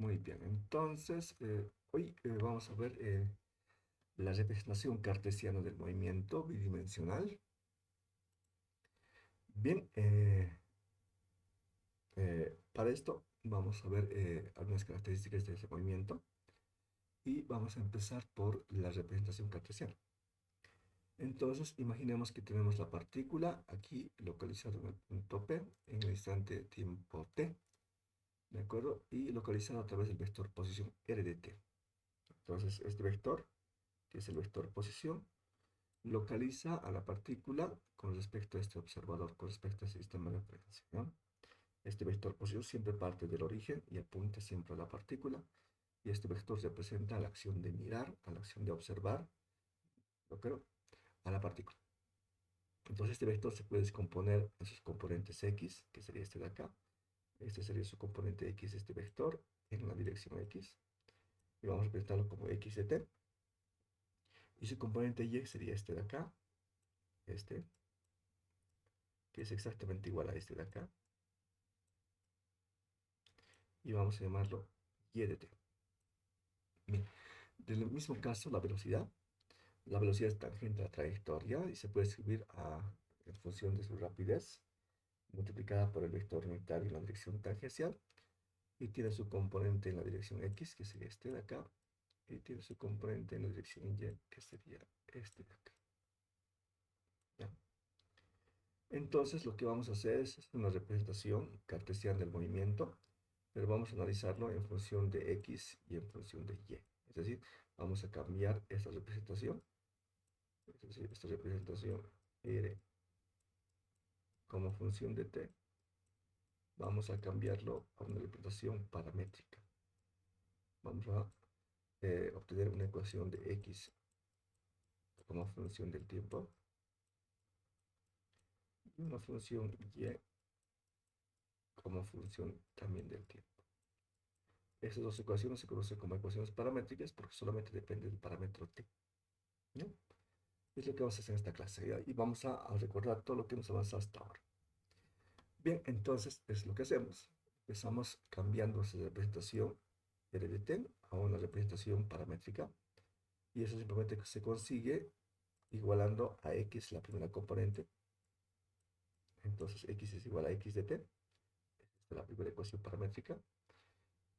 Muy bien, entonces hoy vamos a ver la representación cartesiana del movimiento bidimensional. Bien, para esto vamos a ver algunas características de ese movimiento y vamos a empezar por la representación cartesiana. Entonces, imaginemos que tenemos la partícula aquí localizada en el punto P, en el instante de tiempo t, ¿de acuerdo? Y localizada a través del vector posición r de t. Entonces, este vector, que es el vector posición, localiza a la partícula con respecto a este observador, con respecto a este sistema de referencia, ¿no? Este vector posición siempre parte del origen y apunta siempre a la partícula, y este vector representa la acción de mirar, a la acción de observar, ¿no? Pero a la partícula. Entonces este vector se puede descomponer en sus componentes x, que sería este de acá. Este sería su componente x, este vector, en la dirección x. Y vamos a representarlo como x de t. Y su componente y sería este de acá, este, que es exactamente igual a este de acá. Y vamos a llamarlo y de t. Bien, del mismo caso, la velocidad. La velocidad es tangente a la trayectoria y se puede escribir en función de su rapidez, multiplicada por el vector unitario en la dirección tangencial, y tiene su componente en la dirección x, que sería este de acá, y tiene su componente en la dirección y, que sería este de acá. ¿Ya? Entonces, lo que vamos a hacer es una representación cartesiana del movimiento, pero vamos a analizarlo en función de x y en función de y. Es decir, vamos a cambiar esta representación, es decir, esta representación r como función de t, vamos a cambiarlo a una representación paramétrica. Vamos a obtener una ecuación de x como función del tiempo y una función y como función también del tiempo. Estas dos ecuaciones se conocen como ecuaciones paramétricas porque solamente depende del parámetro t, ¿no? Es lo que vamos a hacer en esta clase, ¿ya? Y vamos a recordar todo lo que hemos avanzado hasta ahora. Bien, entonces es lo que hacemos. Empezamos cambiando esa representación r de t a una representación paramétrica, y eso simplemente se consigue igualando a x la primera componente. Entonces x es igual a x de t. Esta es la primera ecuación paramétrica.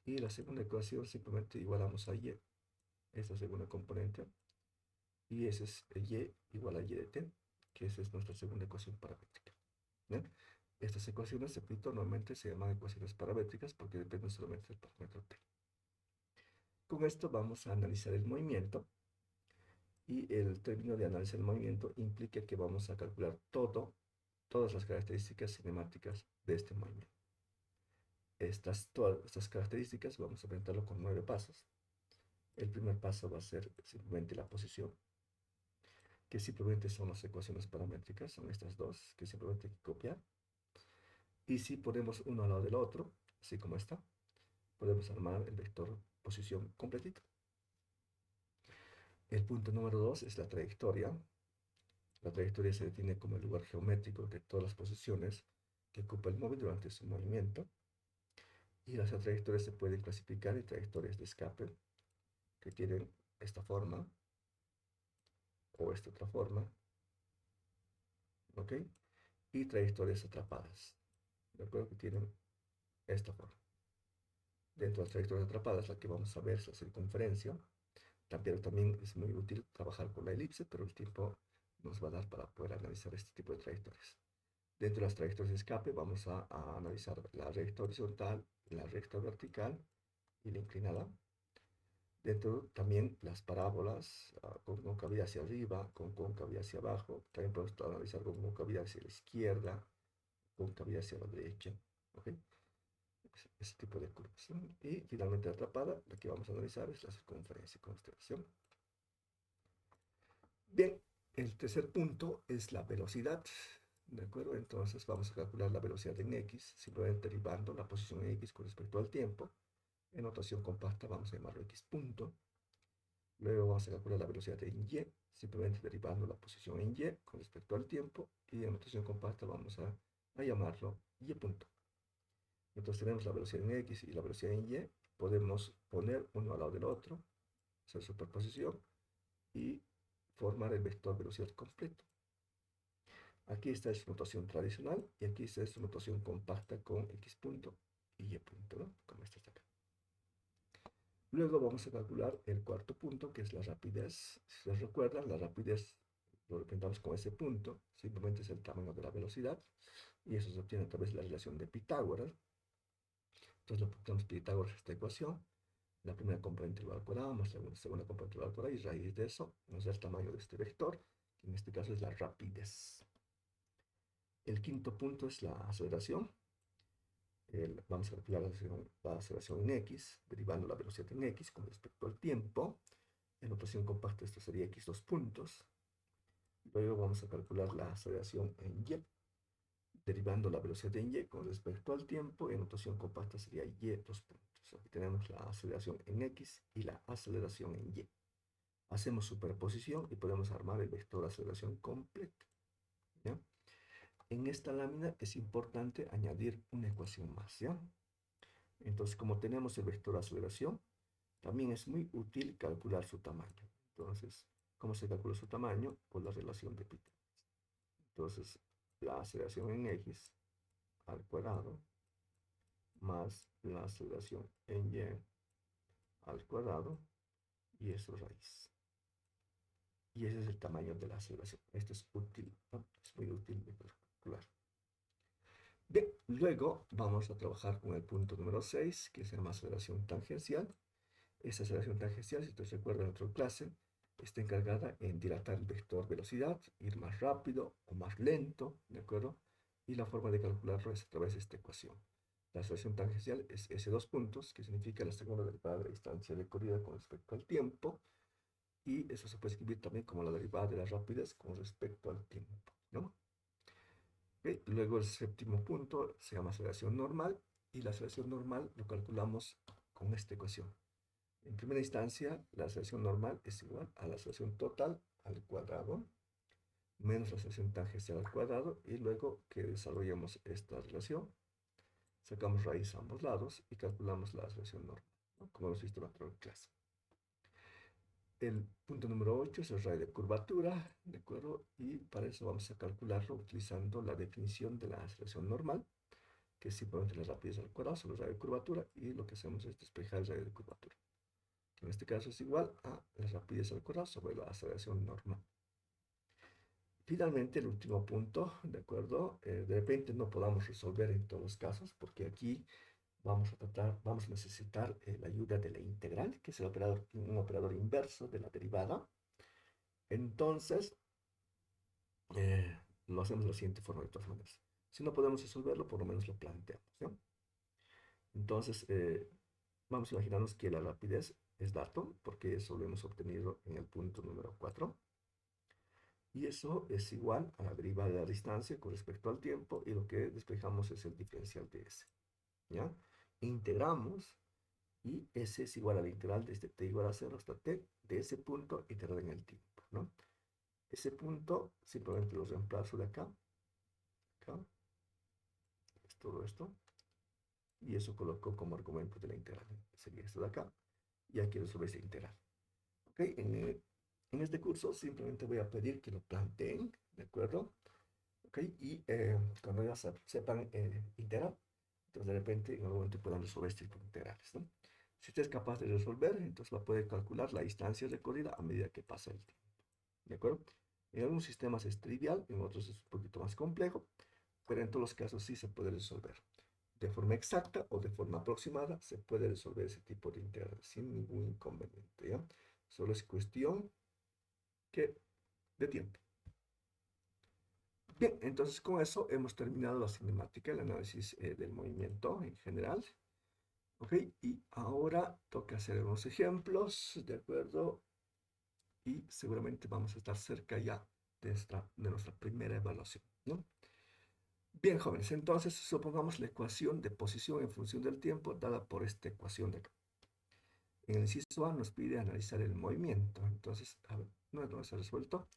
Y la segunda ecuación simplemente igualamos a y, esta segunda componente. Y ese es y igual a y de t, que esa es nuestra segunda ecuación paramétrica. ¿Bien? Estas ecuaciones, repito, normalmente se llaman ecuaciones paramétricas porque dependen solamente del parámetro t. Con esto vamos a analizar el movimiento. Y el término de análisis del movimiento implica que vamos a calcular todas las características cinemáticas de este movimiento. Todas estas características vamos a presentarlo con 9 pasos. El primer paso va a ser simplemente la posición, que simplemente son las ecuaciones paramétricas, son estas dos, que simplemente hay que copiar. Y si ponemos uno al lado del otro, así como está, podemos armar el vector posición completito. El punto número 2 es la trayectoria. La trayectoria se define como el lugar geométrico de todas las posiciones que ocupa el móvil durante su movimiento. Y las trayectorias se pueden clasificar en trayectorias de escape, que tienen esta forma o esta otra forma, ¿ok? Y trayectorias atrapadas, ¿de acuerdo? Que tienen esta forma. Dentro de las trayectorias atrapadas, la que vamos a ver es la circunferencia. También es muy útil trabajar con la elipse, pero el tiempo nos va a dar para poder analizar este tipo de trayectorias. Dentro de las trayectorias de escape vamos a analizar la recta horizontal, la recta vertical y la inclinada. Dentro también las parábolas con concavidad hacia arriba, con concavidad hacia abajo. También podemos analizar con concavidad hacia la izquierda, concavidad hacia la derecha. ¿Ok? Ese tipo de curvas. Y finalmente la atrapada, la que vamos a analizar es la circunferencia con constelación. Bien, el tercer punto es la velocidad. ¿De acuerdo? Entonces vamos a calcular la velocidad en x, simplemente derivando la posición en x con respecto al tiempo. En notación compacta vamos a llamarlo x punto. Luego vamos a calcular la velocidad en y, simplemente derivando la posición en y con respecto al tiempo. Y en notación compacta vamos a llamarlo y punto. Entonces tenemos la velocidad en X y la velocidad en Y. Podemos poner uno al lado del otro, hacer superposición y formar el vector velocidad completo. Aquí está su notación tradicional y aquí está su notación compacta con X punto y Y punto, ¿no? Como esta está acá. Luego vamos a calcular el cuarto punto, que es la rapidez. Si se recuerdan, la rapidez lo representamos con ese punto, simplemente es el tamaño de la velocidad, y eso se obtiene a través de la relación de Pitágoras. Entonces le ponemos Pitágoras a esta ecuación. La primera componente igual al cuadrado más la segunda componente igual al cuadrado, y raíz de eso nos da el tamaño de este vector, que en este caso es la rapidez. El quinto punto es la aceleración. Vamos a calcular la aceleración en X, derivando la velocidad en X con respecto al tiempo. En notación compacta esto sería X dos puntos. Luego vamos a calcular la aceleración en Y, derivando la velocidad en Y con respecto al tiempo. En notación compacta sería Y dos puntos. Aquí tenemos la aceleración en X y la aceleración en Y. Hacemos superposición y podemos armar el vector de aceleración completo, ¿ya? En esta lámina es importante añadir una ecuación más, ¿ya? Entonces, como tenemos el vector de aceleración, también es muy útil calcular su tamaño. Entonces, ¿cómo se calcula su tamaño? Por la relación de Pitágoras. Entonces, la aceleración en X al cuadrado más la aceleración en Y al cuadrado, y eso raíz. Y ese es el tamaño de la aceleración. Esto es útil, ¿no? Es muy útil de calcular. Bien, luego vamos a trabajar con el punto número 6, que se llama aceleración tangencial. Esta aceleración tangencial, si ustedes recuerdan en otra clase, está encargada en dilatar el vector velocidad, ir más rápido o más lento, ¿de acuerdo? Y la forma de calcularlo es a través de esta ecuación. La aceleración tangencial es S dos puntos, que significa la segunda derivada de la distancia recorrida con respecto al tiempo, y eso se puede escribir también como la derivada de la rapidez con respecto al tiempo, ¿no? Okay. Luego el séptimo punto se llama aceleración normal, y la aceleración normal lo calculamos con esta ecuación. En primera instancia, la aceleración normal es igual a la aceleración total al cuadrado menos la aceleración tangencial al cuadrado, y luego que desarrollemos esta relación, sacamos raíz a ambos lados y calculamos la aceleración normal, ¿no? Como hemos visto en la otra clase. El punto número 8 es el radio de curvatura, ¿de acuerdo? Y para eso vamos a calcularlo utilizando la definición de la aceleración normal, que es simplemente la rapidez al cuadrado sobre el radio de curvatura, y lo que hacemos es despejar el radio de curvatura, que en este caso es igual a la rapidez al cuadrado sobre la aceleración normal. Finalmente, el último punto, ¿de acuerdo? De repente no podamos resolver en todos los casos, porque aquí vamos a necesitar la ayuda de la integral, que es un operador inverso de la derivada. Entonces, lo hacemos de la siguiente forma de todas maneras. Si no podemos resolverlo, por lo menos lo planteamos, ¿no? Entonces, vamos a imaginarnos que la rapidez es dato, porque eso lo hemos obtenido en el punto número 4. Y eso es igual a la derivada de la distancia con respecto al tiempo, y lo que despejamos es el diferencial de S, ¿ya? Integramos, y S es igual a la integral desde t igual a 0 hasta t de ese punto integrado en el tiempo, ¿no? Ese punto simplemente lo reemplazo de acá, acá, es todo esto, y eso coloco como argumento de la integral. Sería esto de acá, y aquí resuelve esa integral. ¿Ok? En este curso simplemente voy a pedir que lo planteen, ¿de acuerdo? ¿Ok? Y cuando ya sepan integrar, entonces de repente en algún momento puedan resolver este tipo de integrales, ¿no? Si usted es capaz de resolver, entonces va a poder calcular la distancia recorrida a medida que pasa el tiempo, ¿de acuerdo? En algunos sistemas es trivial, en otros es un poquito más complejo, pero en todos los casos sí se puede resolver. De forma exacta o de forma aproximada se puede resolver ese tipo de integrales sin ningún inconveniente, ¿ya? Solo es cuestión de tiempo. Bien, entonces con eso hemos terminado la cinemática, el análisis del movimiento en general. Ok, y ahora toca hacer unos ejemplos, ¿de acuerdo? Y seguramente vamos a estar cerca ya de nuestra primera evaluación, ¿no? Bien, jóvenes, entonces supongamos la ecuación de posición en función del tiempo dada por esta ecuación de acá. En el inciso A nos pide analizar el movimiento. Entonces, a ver, no se ha resuelto.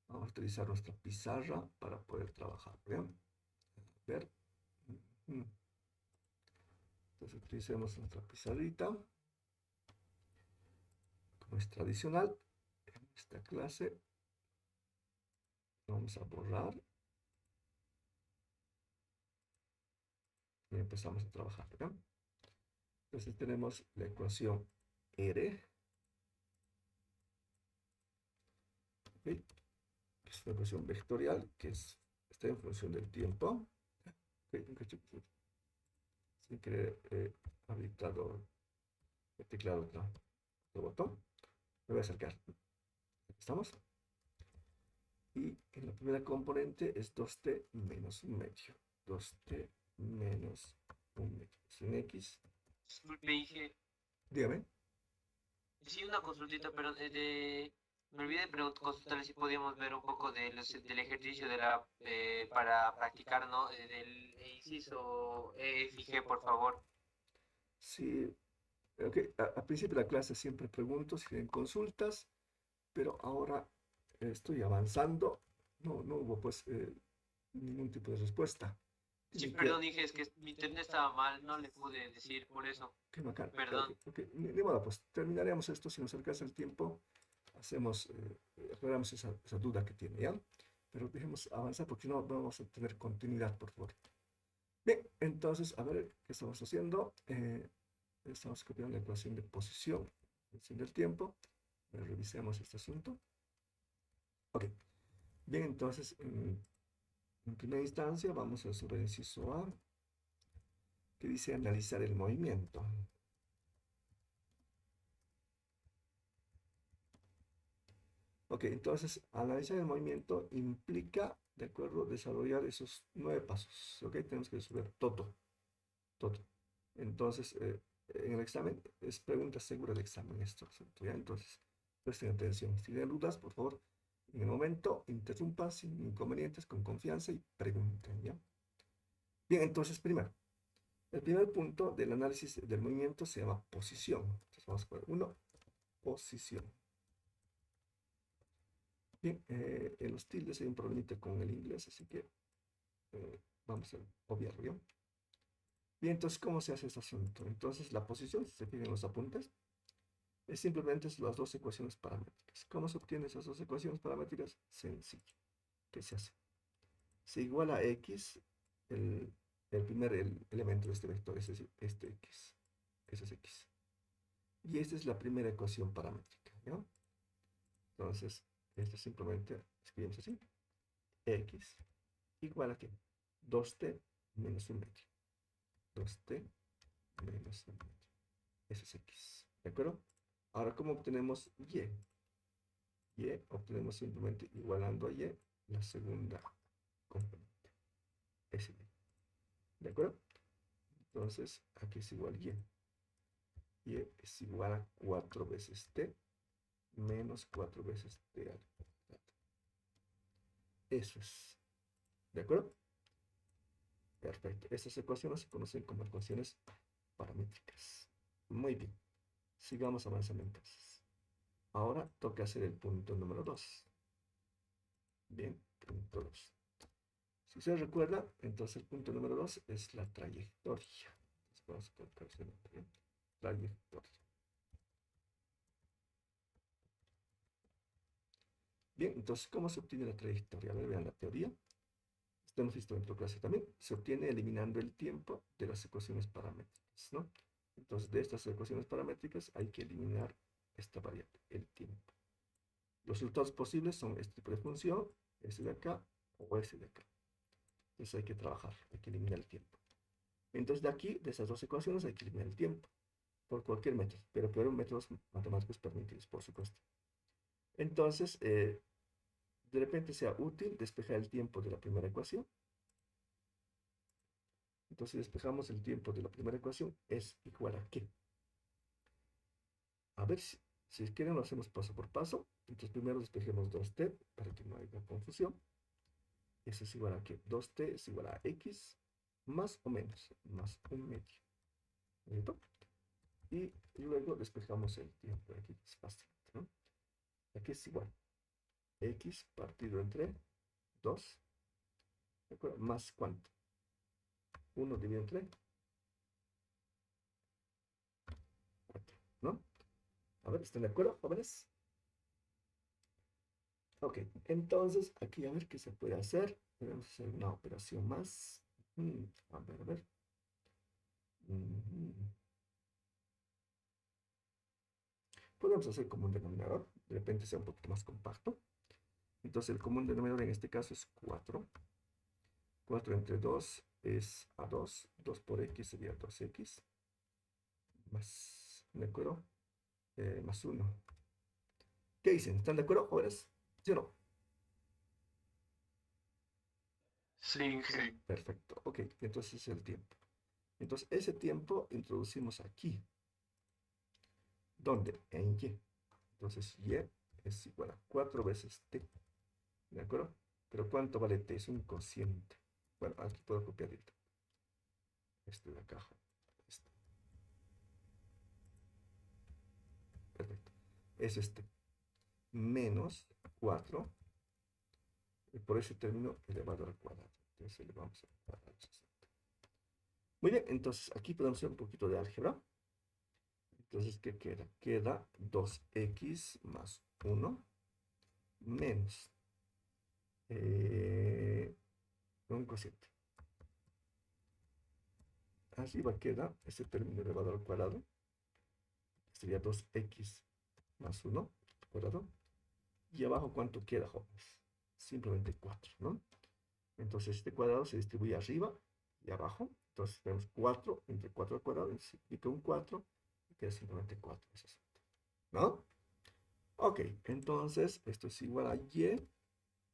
Vamos a utilizar nuestra pizarra para poder trabajar, ¿bien? A ver. Entonces utilicemos nuestra pizarrita, como es tradicional. En esta clase vamos a borrar y empezamos a trabajar, ¿verdad? Entonces tenemos la ecuación R, ¿ok? Que es una ecuación vectorial que está en función del tiempo. ¿Ok? Sin querer habilitado el teclado del botón. Me voy a acercar. Aquí estamos. Y en la primera componente es 2t menos un medio. 2t menos un medio. Sin x. Disculpe, dije, Dígame. sí, una consultita, pero me olvidé de consultarle si podíamos ver un poco del ejercicio para practicar, ¿no? Del inciso EFG, por favor. Sí. Ok, al principio de la clase siempre pregunto si tienen consultas, pero ahora estoy avanzando. No hubo pues ningún tipo de respuesta. Sí, Tienen perdón, dije, es que mi internet estaba mal, no le pude decir por eso. qué bacán. Ok, Perdón. ok. Ni modo, pues terminaremos esto si nos alcanza el tiempo. Hacemos, aclaramos esa duda que tiene, ¿ya? Pero dejemos avanzar porque si no, no vamos a tener continuidad, por favor. Bien, entonces, a ver, ¿qué estamos haciendo? Estamos copiando la ecuación de posición, función del tiempo. Revisemos este asunto. Ok, bien, entonces, en primera instancia, vamos a resolver el inciso A, que dice analizar el movimiento. Ok, entonces, analizar el movimiento implica, de acuerdo, desarrollar esos 9 pasos. Ok, tenemos que resolver todo, todo. Entonces, en el examen, es pregunta segura de examen esto, ¿cierto? ¿Ya? Entonces, presten atención. Si tienen dudas, por favor, en el momento, interrumpan sin inconvenientes, con confianza y pregunten, ¿ya? Bien, entonces, primero, el primer punto del análisis del movimiento se llama posición. Entonces, vamos a poner uno, posición. Bien, en los tildes hay un problemita con el inglés, así que vamos a obviarlo, ¿ya? Bien, entonces, ¿cómo se hace este asunto? Entonces, la posición, si se fijan en los apuntes, es simplemente las dos ecuaciones paramétricas. ¿Cómo se obtienen esas dos ecuaciones paramétricas? Sencillo. ¿Qué se hace? Se iguala a x, el primer elemento de este vector, es decir, este x. Ese es x. Y esta es la primera ecuación paramétrica, ¿no? Entonces, esto simplemente escribimos así. X igual a ¿qué? 2t menos un medio. 2t menos un medio. Eso es x. ¿De acuerdo? Ahora, ¿cómo obtenemos y? Y obtenemos simplemente igualando a y la segunda componente. S. ¿De acuerdo? Entonces, aquí es igual y. Y es igual a 4 veces t menos 4 veces t al cuadrado. Eso es. ¿De acuerdo? Perfecto. Estas ecuaciones se conocen como ecuaciones paramétricas. Muy bien. Sigamos avanzando entonces. Ahora toca hacer el punto número 2. Bien, punto 2. Si se recuerda, entonces el punto número 2 es la trayectoria. Entonces vamos a colocar ese nombre, ¿bien? Trayectoria. Bien, entonces, ¿cómo se obtiene la trayectoria? A ver, vean la teoría. Esto hemos visto en otra clase también. Se obtiene eliminando el tiempo de las ecuaciones paramétricas, ¿no? Entonces, de estas ecuaciones paramétricas hay que eliminar esta variable, el tiempo. Los resultados posibles son este tipo de función, este de acá o este de acá. Entonces hay que trabajar, hay que eliminar el tiempo. Entonces, de aquí, de esas dos ecuaciones, hay que eliminar el tiempo por cualquier método, pero por métodos matemáticos permitidos, por supuesto. Entonces, de repente sea útil despejar el tiempo de la primera ecuación. Entonces, despejamos el tiempo de la primera ecuación, es igual a ¿qué? A ver, si quieren lo hacemos paso por paso. Entonces, primero despejemos 2t para que no haya confusión. Eso es igual a ¿qué? 2t es igual a x más o menos, más un medio. ¿Listo? Y luego despejamos el tiempo. Aquí es fácil, ¿no? Aquí es igual. X partido entre 2, ¿de acuerdo? Más cuánto. 1 dividido entre ¿no? A ver, ¿están de acuerdo, jóvenes? Ok, entonces aquí a ver qué se puede hacer. Podemos hacer una operación más. A ver, a ver. Mm, Podemos hacer común denominador. De repente sea un poquito más compacto. Entonces el común denominador en este caso es 4. 4 entre 2 es a 2. 2 por x sería 2x. Más, ¿de acuerdo? Más 1. ¿Qué dicen? ¿Están de acuerdo, jóvenes? ¿Sí o no? Sí, sí. Perfecto. Ok, entonces es el tiempo. Entonces ese tiempo introducimos aquí. ¿Dónde? En y. Entonces y es igual a 4 veces t. ¿De acuerdo? Pero ¿cuánto vale t? Es un cociente. Bueno, aquí puedo copiar este de acá. Este. Perfecto. Es este. Menos 4 por ese término elevado al cuadrado. Entonces le vamos a cuadrado al 60. Muy bien, entonces aquí podemos hacer un poquito de álgebra. Entonces, ¿qué queda? Queda 2x más 1 menos un cociente. Arriba queda ese término elevado al cuadrado. Sería 2x más 1 cuadrado. Y abajo, ¿cuánto queda, jóvenes? Simplemente 4, ¿no? Entonces, este cuadrado se distribuye arriba y abajo. Entonces, tenemos 4 entre 4 al cuadrado. Significa un 4. Y queda simplemente 4. ¿No? Ok, entonces, esto es igual a y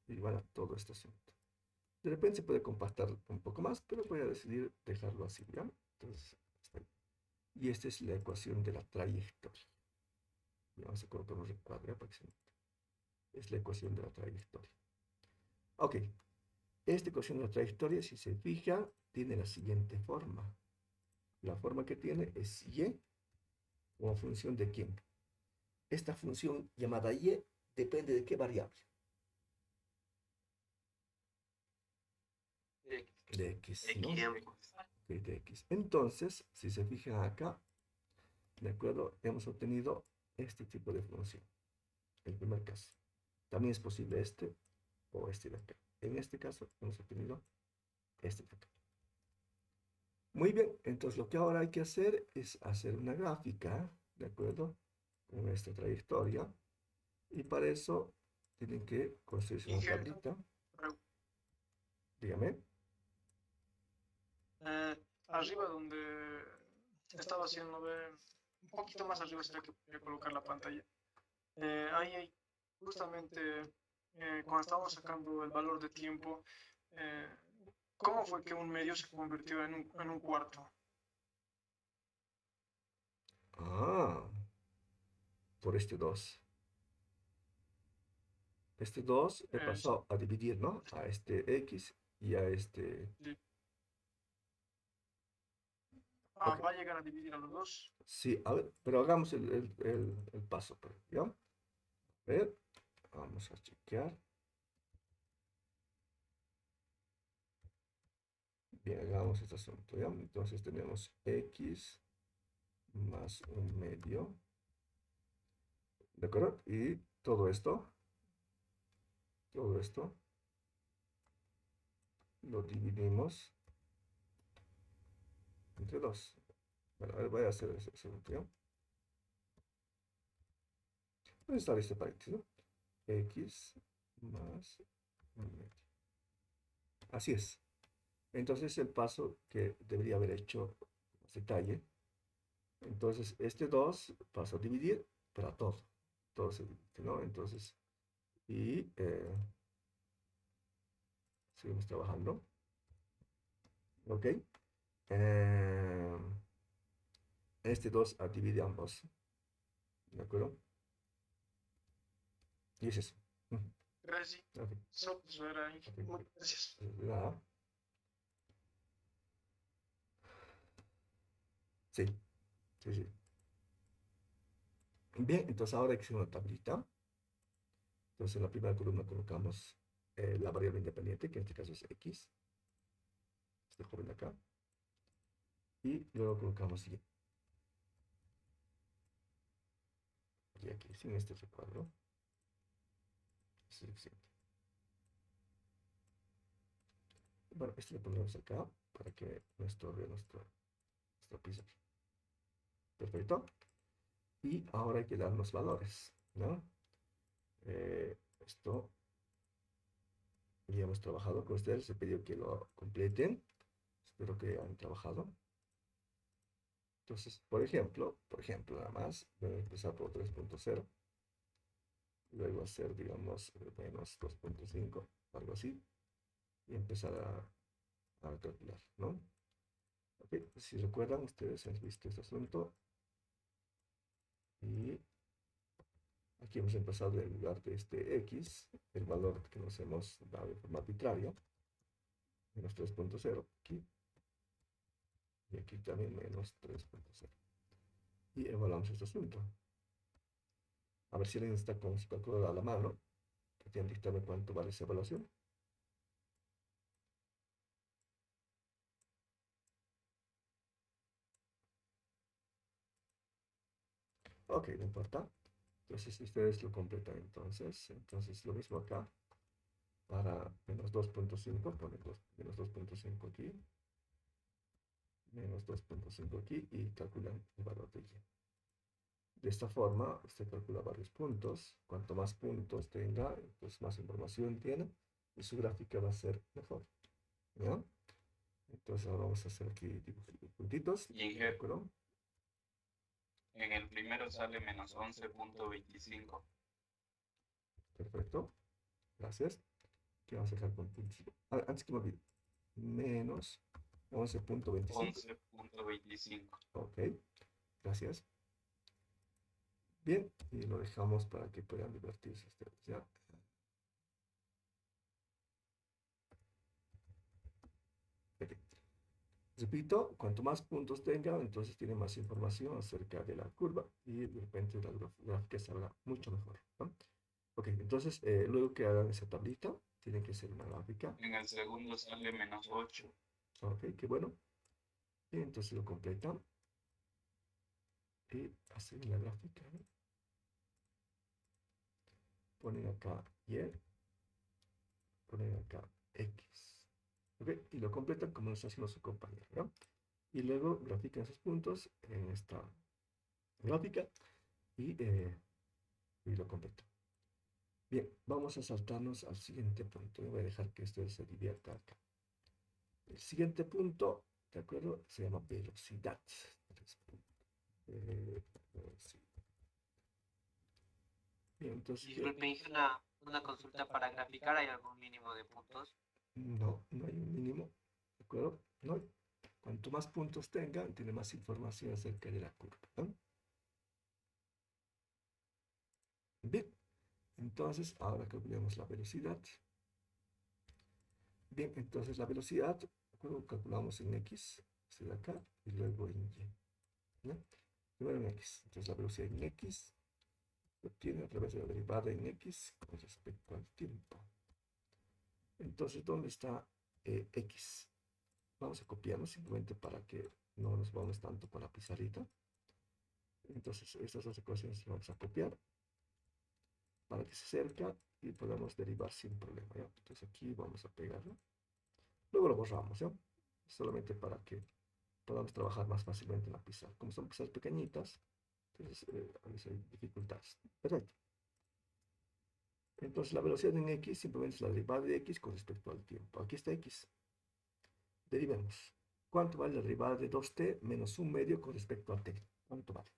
igual a todo este asunto. De repente se puede compactar un poco más, pero voy a decidir dejarlo así, ¿ya? Entonces, está ahí. Y esta es la ecuación de la trayectoria. Vamos a colocar un recuadro para que se note. Es la ecuación de la trayectoria. Ok, esta ecuación de la trayectoria, si se fija, tiene la siguiente forma. La forma que tiene es y como función de quién. Esta función llamada y depende de qué variable. De x, ¿no? De x. Entonces, si se fijan acá, ¿de acuerdo? Hemos obtenido este tipo de función. El primer caso. También es posible este o este de acá. En este caso, hemos obtenido este de acá. Muy bien, entonces lo que ahora hay que hacer es hacer una gráfica, ¿de acuerdo? Con esta trayectoria. Y para eso tienen que construirse una tablita. Dígame. Arriba donde estaba haciendo ver, un poquito más arriba sería que podría colocar la pantalla. Ahí justamente cuando estábamos sacando el valor de tiempo, eh, ¿cómo fue que un medio se convirtió en un cuarto? Ah, por este 2. Este 2 he Sí, pasado a dividir, ¿no? A este x y a este... sí. Ok, Va a llegar a dividir a los dos. sí, a ver, pero hagamos el paso, ¿ya? A ver, vamos a chequear. Bien, hagamos este asunto, ¿ya? Entonces tenemos x más un medio, ¿de acuerdo? Y todo esto lo dividimos entre 2. Bueno, a ver, voy a hacer ese asunto, ¿ya? Voy a estar este paréntesis, ¿no? X más un medio. Así es. Entonces el paso que debería haber hecho más detalle. Entonces este 2 pasa a dividir para todo. Todo se divide, ¿no? Entonces, y seguimos trabajando. ¿Ok? Eh, este 2 divide ambos. ¿De acuerdo? Y es eso. Gracias. Ok, Eso era ahí. ok. Gracias. Nada. Sí, sí, sí. Bien, entonces ahora hay que hacer una tablita. Entonces en la primera columna colocamos la variable independiente, que en este caso es x, este joven de acá, y luego colocamos y. aquí, sin este recuadro. Es suficiente. Bueno, esto lo ponemos acá para que no estorbe nuestra pizarra. Perfecto. Y ahora hay que dar los valores, ¿no? Esto ya hemos trabajado con ustedes, les he pedido que lo completen. Espero que hayan trabajado. Entonces, por ejemplo, nada más, voy a empezar por 3.0. Luego hacer, digamos, menos 2.5, algo así. Y empezar a calcular, ¿no? Ok, si recuerdan, ustedes han visto este asunto. Y aquí hemos empezado en lugar de este x, el valor que nos hemos dado de forma arbitraria, menos 3.0, aquí. Y aquí también menos 3.0. Y evaluamos este asunto. A ver si alguien está con su calculadora a la mano. Pretenden dictarme cuánto vale esa evaluación. Ok, no importa. Entonces ustedes lo completan entonces lo mismo acá. Para menos 2.5, ponen menos 2.5 aquí. Menos 2.5 aquí y calculan el valor de y. De esta forma, usted calcula varios puntos. Cuanto más puntos tenga, pues más información tiene y su gráfica va a ser mejor. ¿Ya? Entonces ahora vamos a hacer aquí puntitos. Y ¿De acuerdo? en el primero sale menos 11.25. Perfecto. Gracias. ¿Qué vamos a dejar con puntos? Antes que me olvide. Menos 11.25. 11.25. Ok. Gracias. Bien. Y lo dejamos para que puedan divertirse ustedes. ¿Ya? Ok. Repito, cuanto más puntos tenga, entonces tiene más información acerca de la curva y de repente la gráfica salga mucho mejor, ¿no? Ok, entonces luego que hagan esa tablita, tienen que hacer una gráfica. En el segundo sale menos 8. Ok, qué bueno. Y entonces lo completan y hacen la gráfica, ¿no? Ponen acá y, ponen acá x. Ok, y lo completan como nos está haciendo su compañero, ¿no? Y luego grafican esos puntos en esta gráfica y lo completan. Bien, vamos a saltarnos al siguiente punto. Voy a dejar que esto se divierta acá. El siguiente punto, ¿de acuerdo? Se llama velocidad. Velocidad. Bien, entonces, Disculpe, hice una consulta para graficar, ¿hay algún mínimo de puntos? no, no hay un mínimo, ¿de acuerdo? No hay. Cuanto más puntos tengan, tiene más información acerca de la curva, ¿no? Bien, entonces, ahora calculemos la velocidad. Bien, entonces la velocidad, ¿de acuerdo? Calculamos en x, este de acá, y luego en y, ¿no? Primero en x, entonces la velocidad en x se obtiene a través de la derivada en x con respecto al tiempo. Entonces, ¿dónde está x? Vamos a copiarlo simplemente para que no nos vamos tanto con la pizarrita. Entonces, estas dos ecuaciones las vamos a copiar para que se acerque y podamos derivar sin problema, ¿ya? Entonces aquí vamos a pegarlo. Luego lo borramos, ¿ya? Solamente para que podamos trabajar más fácilmente en la pizarra. Como son pizarras pequeñitas, entonces a veces hay dificultades. Perfecto. Entonces la velocidad en x simplemente es la derivada de x con respecto al tiempo. Aquí está x. Derivemos. ¿Cuánto vale la derivada de 2t menos 1 medio con respecto a t? ¿Cuánto vale?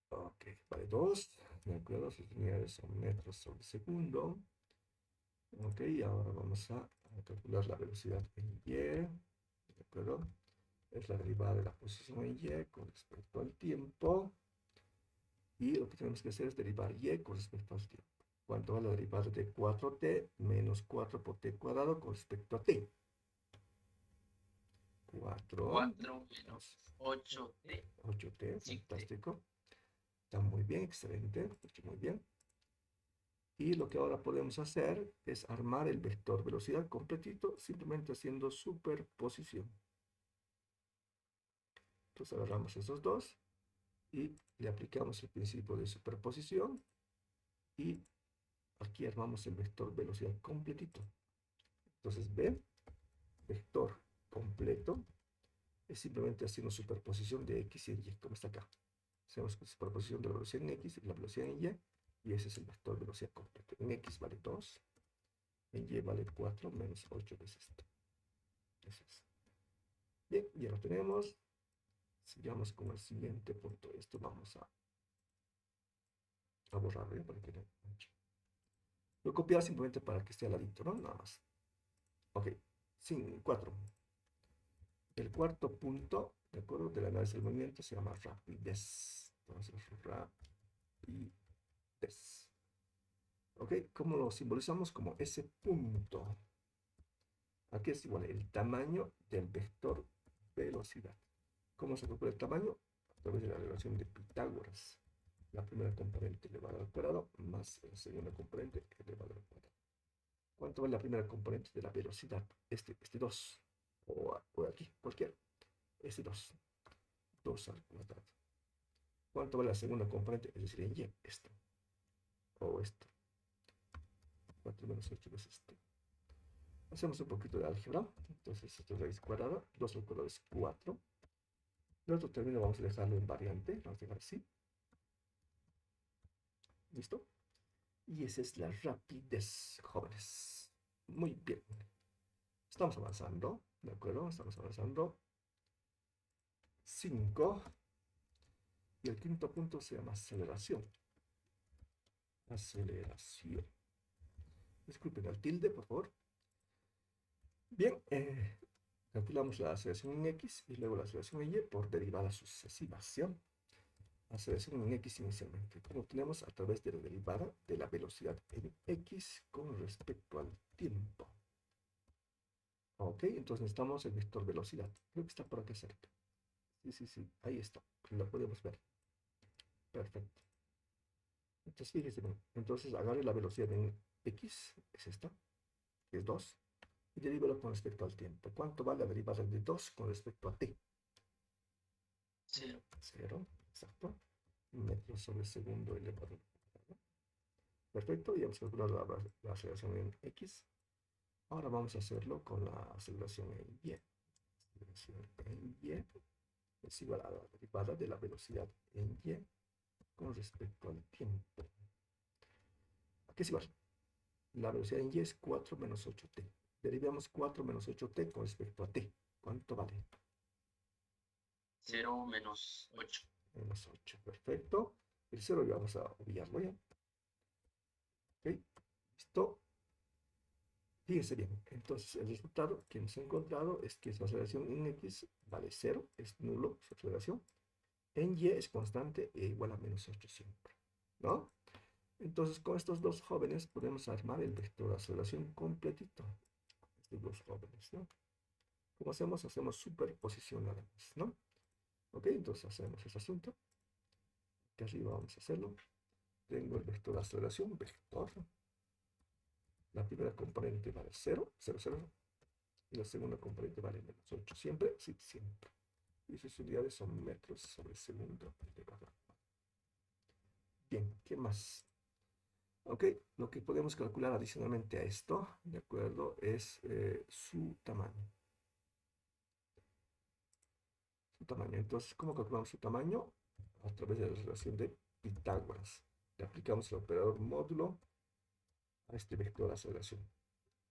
Ok, vale 2. De acuerdo, sus unidades son metros sobre segundo. Ok, ahora vamos a calcular la velocidad en y. De acuerdo. Es la derivada de la posición en y con respecto al tiempo. Y lo que tenemos que hacer es derivar y con respecto al tiempo. ¿Cuánto va la derivada de 4t menos 4 por t cuadrado con respecto a t? 4 menos 8t. 8t, Sí, fantástico. Está muy bien, excelente, muy bien. Y lo que ahora podemos hacer es armar el vector velocidad completito simplemente haciendo superposición. Entonces agarramos esos dos y le aplicamos el principio de superposición y aquí armamos el vector velocidad completito. Entonces, ¿ven? Vector completo es simplemente haciendo superposición de x y y, como está acá. Hacemos superposición de la velocidad en x y la velocidad en y ese es el vector velocidad completo. En x vale 2, en y vale 4 menos 8 veces esto. Eso es. Bien, ya lo tenemos. Sigamos con el siguiente punto. Esto vamos a borrarlo ya para que no manche. Lo copiar simplemente para que esté al ladito, ¿no? Nada más. Ok, 4. El cuarto punto, ¿de acuerdo? Del análisis del movimiento se llama rapidez. Entonces, rapidez. ¿Ok? ¿Cómo lo simbolizamos? Como ese punto. Aquí es igual el tamaño del vector velocidad. ¿Cómo se calcula el tamaño? A través de la relación de Pitágoras. La primera componente elevada al cuadrado más la segunda componente elevada al cuadrado. ¿Cuánto vale la primera componente de la velocidad? Este 2. O aquí, cualquiera. Este 2. 2 al cuadrado. ¿Cuánto vale la segunda componente? Es decir, en y, esto. O esto. 4 menos 8 veces esto. Hacemos un poquito de álgebra. Entonces, esto es raíz cuadrada. 2 al cuadrado es 4. El otro término vamos a dejarlo en variante. Vamos a dejar así. ¿Listo? Y esa es la rapidez, jóvenes. Muy bien. Estamos avanzando. ¿De acuerdo? Estamos avanzando. 5. Y el quinto punto se llama aceleración. Aceleración. Disculpen el tilde, por favor. Bien, calculamos la aceleración en x y luego la aceleración en y por derivadas sucesivas, ¿sí? Aceleración en x inicialmente. Como tenemos a través de la derivada de la velocidad en x con respecto al tiempo. Ok, entonces necesitamos el vector velocidad. Creo que está por aquí cerca. Sí, ahí está. Lo podemos ver. Perfecto. Entonces, fíjese bien. Entonces, agarre la velocidad en x, es esta, que es 2, y derívalo con respecto al tiempo. ¿Cuánto vale la derivada de 2 con respecto a t? 0. 0, exacto. Metros sobre segundo elevado al cuadrado. Perfecto, ya hemos calculado la aceleración en x. Ahora vamos a hacerlo con la aceleración en y. Aceleración en y es igual a la derivada de la velocidad en y con respecto al tiempo. Aquí es igual. La velocidad en y es 4 menos 8t. Derivamos 4 menos 8t con respecto a t. ¿Cuánto vale? 0 menos 8. Menos 8. Perfecto. El 0 ya vamos a obviarlo ya. Ok. Listo. Fíjense bien. Entonces, el resultado que hemos encontrado es que su aceleración en x vale 0. Es nulo su aceleración. En y es constante e igual a menos 8 siempre. ¿No? Entonces, con estos dos jóvenes podemos armar el vector de aceleración completito. Estos dos jóvenes, ¿no? ¿Cómo hacemos? Hacemos superposición nada más, ¿no? Ok, entonces hacemos ese asunto. Aquí arriba vamos a hacerlo. Tengo el vector de aceleración, vector. La primera componente vale 0, 0, 0. Y la segunda componente vale menos 8. ¿Siempre? Sí, siempre. Y sus unidades son metros sobre segundo elevado a 4. Bien, ¿qué más? Ok, lo que podemos calcular adicionalmente a esto, ¿de acuerdo? Es su tamaño. Su tamaño. Entonces, ¿cómo calculamos su tamaño? A través de la relación de Pitágoras. Le aplicamos el operador módulo a este vector de aceleración.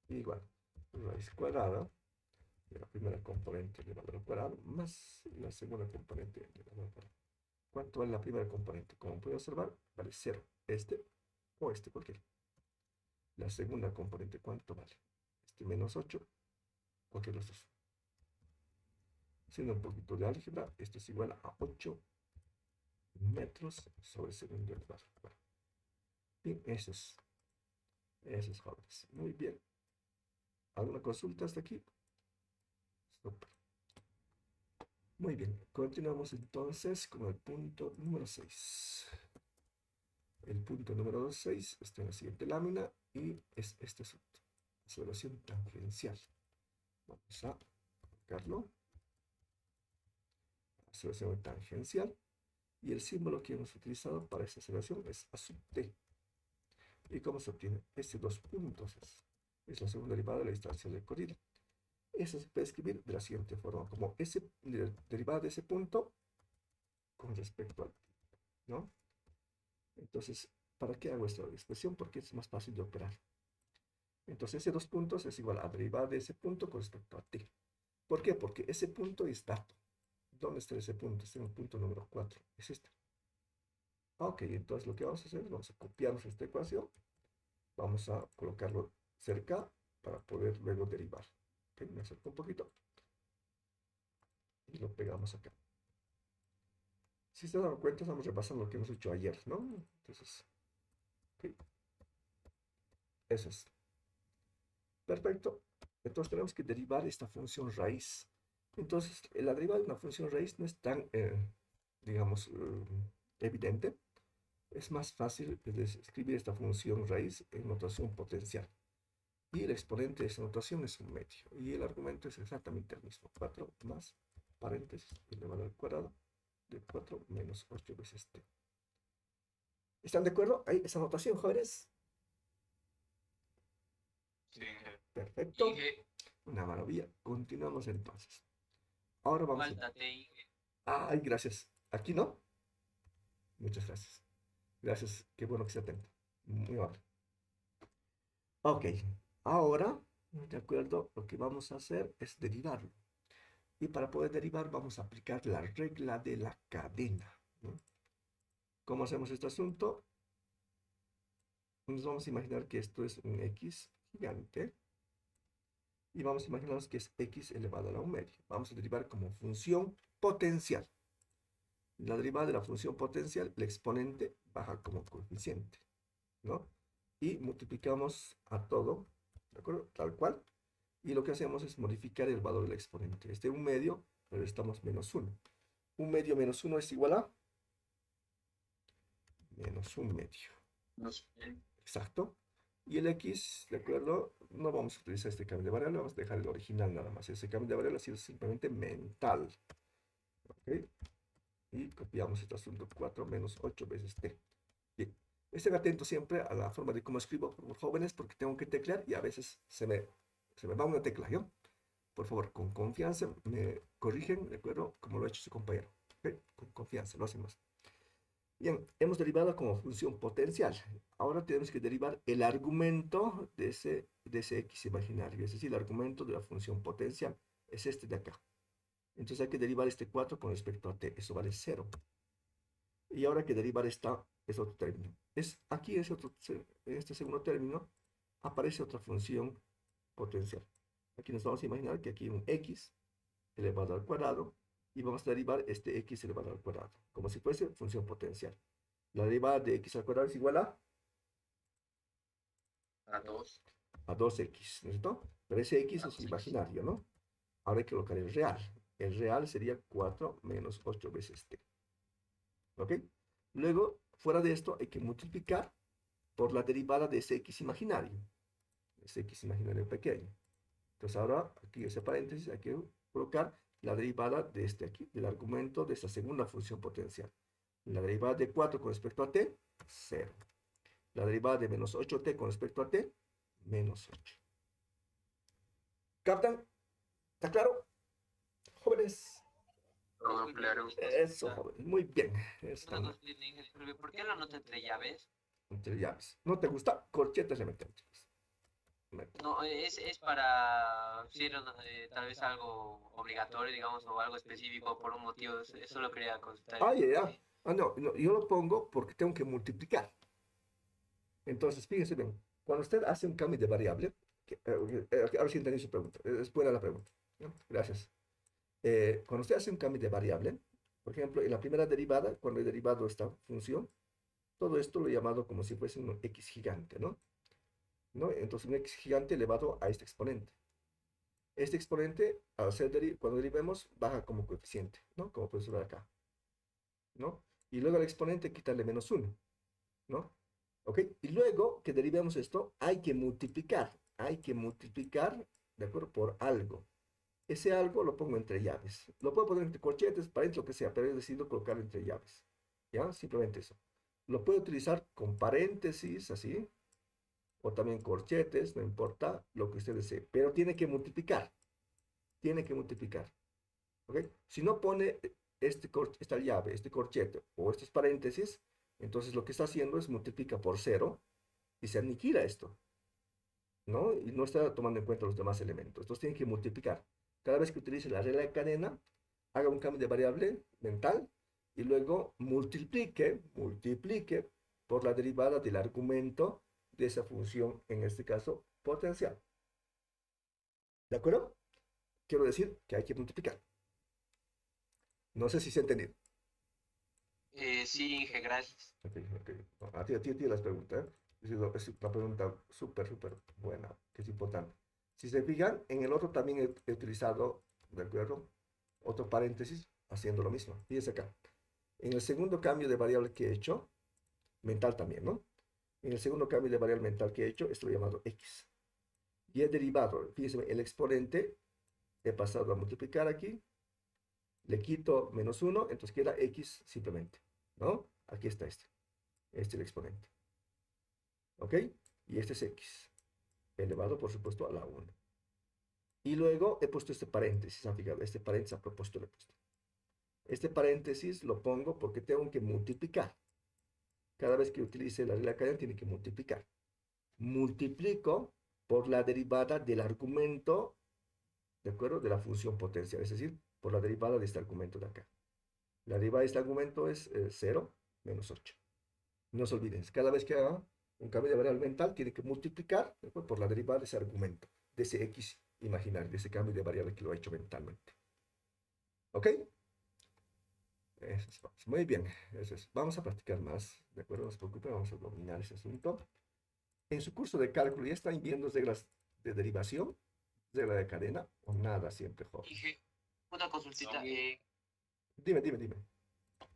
Igual, raíz cuadrada de la primera componente elevado al cuadrado más la segunda componente elevado al cuadrado. ¿Cuánto vale la primera componente? Como pueden observar, vale 0. Este o este cualquiera. La segunda componente, ¿cuánto vale? Este menos 8, cualquiera de los dos. Haciendo un poquito de álgebra, esto es igual a 8 metros sobre segundo elevado al cuadrado. Bien, esos jóvenes. Muy bien. ¿Alguna consulta hasta aquí? Super. Muy bien, continuamos entonces con el punto número 6. El punto número 6 está en la siguiente lámina y es este asunto. Aceleración tangencial. Vamos a colocarlo. aceleración tangencial. Y el símbolo que hemos utilizado para esta aceleración es A sub t. ¿Y cómo se obtiene? Este dos puntos es la segunda derivada de la distancia recorrida. Eso se puede escribir de la siguiente forma, como derivada de ese punto con respecto al tiempo, ¿no? Entonces, ¿para qué hago esta expresión? Porque es más fácil de operar. Entonces, ese dos puntos es igual a derivada de ese punto con respecto a t. ¿Por qué? Porque ese punto es dato. ¿Dónde está ese punto? Está en el punto número 4. Es este. Ok, entonces lo que vamos a hacer es vamos a copiarnos esta ecuación. Vamos a colocarlo cerca para poder luego derivar. Ok, me acerco un poquito. Y lo pegamos acá. Si se dan cuenta, estamos repasando lo que hemos hecho ayer, ¿no? Entonces, ok. Eso es. Perfecto. Entonces tenemos que derivar esta función raíz. Entonces, la derivada de una función raíz no es tan, digamos, evidente. Es más fácil escribir esta función raíz en notación potencial. Y el exponente de esa notación es un medio. Y el argumento es exactamente el mismo. 4 más paréntesis elevado al cuadrado de 4 menos 8 veces t. ¿Están de acuerdo? Ahí esa notación, jóvenes. Sí, Inge. Perfecto. Inge, Una maravilla. Continuamos entonces. Ahora vamos a... faltate, Inge. Ay, gracias. ¿Aquí no? Muchas gracias. Gracias. Qué bueno que se atento. Muy amable. Ok. Ahora, de acuerdo, lo que vamos a hacer es derivarlo. Y para poder derivar vamos a aplicar la regla de la cadena, ¿no? ¿Cómo hacemos este asunto? Nos vamos a imaginar que esto es un x gigante. Y vamos a imaginarnos que es x elevado a la 1 medio. Vamos a derivar como función potencial. La derivada de la función potencial, el exponente baja como coeficiente, ¿no? Y multiplicamos a todo, ¿de acuerdo? Tal cual. Y lo que hacemos es modificar el valor del exponente. Este 1 medio, pero estamos menos 1. 1 medio menos 1 es igual a menos 1 medio. Exacto. Y el x, ¿de acuerdo? No vamos a utilizar este cambio de variable, vamos a dejar el original nada más. Ese cambio de variable ha sido simplemente mental. ¿Ok? Y copiamos este asunto 4 menos 8 veces t. Bien. Estén atentos siempre a la forma de cómo escribo, por favor, jóvenes, porque tengo que teclear y a veces se me va una tecla, ¿yo? Por favor, con confianza me corrigen, ¿de acuerdo? Como lo ha hecho su compañero. ¿Ok? Con confianza, lo hacemos. Bien, hemos derivado como función potencial. Ahora tenemos que derivar el argumento de ese x imaginario, es decir, el argumento de la función potencial es este de acá. Entonces hay que derivar este 4 con respecto a t, eso vale 0. Y ahora hay que derivar es otro término. Aquí en este segundo término aparece otra función potencial. Aquí nos vamos a imaginar que aquí hay un x elevado al cuadrado y vamos a derivar este x elevado al cuadrado, como si fuese función potencial. La derivada de x al cuadrado es igual A 2. a 2x, ¿no es cierto? Pero ese x es imaginario, ¿no? Ahora hay que colocar el real. El real sería 4 menos 8 veces t. ¿Ok? Luego, fuera de esto, hay que multiplicar por la derivada de ese x imaginario. Ese x imaginario pequeño. Entonces ahora, aquí ese paréntesis, hay que colocar la derivada de este aquí, del argumento de esta segunda función potencial. La derivada de 4 con respecto a t, 0. La derivada de menos 8t con respecto a t, menos 8. ¿Captan? ¿Está claro? Jóvenes. Todo claro. Eso, jóvenes. Muy bien. Una consulta, Inge, disculpe, ¿por qué la nota entre llaves? Entre llaves. ¿No te gusta? Corchetes le metemos. No, es para si era tal vez algo obligatorio, digamos, o algo específico por un motivo. Eso lo quería consultar. Ah, ya. Ah, no, yo lo pongo porque tengo que multiplicar. Entonces, fíjense bien. Cuando usted hace un cambio de variable, ahora sí entendí su pregunta. Es buena la pregunta. ¿No? Gracias. Cuando usted hace un cambio de variable, por ejemplo, en la primera derivada, cuando he derivado esta función, todo esto lo he llamado como si fuese un x gigante, ¿no? Entonces, un x gigante elevado a este exponente. Este exponente, cuando derivemos, baja como coeficiente, ¿no? Como puedes ver acá, ¿no? Y luego al exponente quitarle menos 1, ¿no? ¿Ok? Y luego que derivemos esto, hay que multiplicar, ¿de acuerdo? Por algo. ese algo lo pongo entre llaves. Lo puedo poner entre corchetes, paréntesis, lo que sea, pero he decidido colocarlo entre llaves. ¿Ya? Simplemente eso. Lo puedo utilizar con paréntesis, así, o también corchetes, no importa lo que usted desee, pero tiene que multiplicar. Tiene que multiplicar. ¿Ok? Si no pone esta llave, este corchete o estos paréntesis, entonces lo que está haciendo es multiplica por cero y se aniquila esto, ¿no? Y no está tomando en cuenta los demás elementos. Entonces tiene que multiplicar. Cada vez que utilice la regla de cadena, haga un cambio de variable mental y luego multiplique por la derivada del argumento de esa función, en este caso, potencial. ¿De acuerdo? Quiero decir que hay que multiplicar. No sé si se ha entendido. Sí, Inge, gracias. Ok, ok. No, a ti las preguntas, ¿eh? Es una pregunta súper, súper buena, que es importante. Si se fijan, en el otro también he utilizado, ¿de acuerdo? Otro paréntesis, haciendo lo mismo. Fíjense acá. En el segundo cambio de variable que he hecho, mental también, ¿no? En el segundo cambio de variable mental que he hecho, esto lo he llamado x. Y he derivado, fíjense, el exponente, he pasado a multiplicar aquí, le quito menos 1, entonces queda x simplemente, ¿no? Aquí está este es el exponente. ¿Ok? Y este es x, elevado por supuesto a la 1. Y luego he puesto este paréntesis, ¿han fijado? Este paréntesis a propósito le he puesto. Este paréntesis lo pongo porque tengo que multiplicar. Cada vez que utilice la regla cadena tiene que multiplicar. Multiplico por la derivada del argumento, ¿de acuerdo? De la función potencial, es decir, por la derivada de este argumento de acá. La derivada de este argumento es 0 menos 8. No se olviden, cada vez que haga un cambio de variable mental, tiene que multiplicar por la derivada de ese argumento, de ese x imaginario, de ese cambio de variable que lo ha hecho mentalmente. ¿Ok? Eso es, muy bien. Eso es. Vamos a practicar más, ¿de acuerdo? No se preocupen, vamos a dominar ese asunto. En su curso de cálculo, ¿ya están viendo reglas de derivación, regla de cadena o nada siempre, joven? Inge, una consultita. Dime.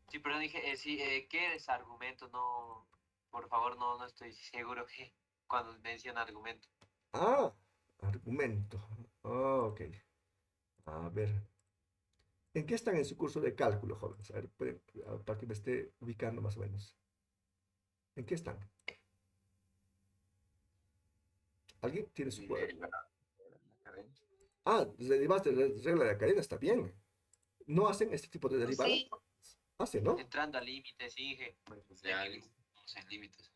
Sí, perdón, dije, sí, ¿qué es argumento? No, por favor, no estoy seguro que cuando menciona argumento. Ah, argumento. Ah, ok. A ver. ¿En qué están en su curso de cálculo, jóvenes? A ver, para que me esté ubicando más o menos. ¿En qué están? ¿Alguien tiene su cuaderno? Ah, derivadas de regla de la cadena, está bien. ¿No hacen este tipo de derivadas? Sí, Hacen, ¿no? Entrando a límites, Inge. Ya, estamos en límites.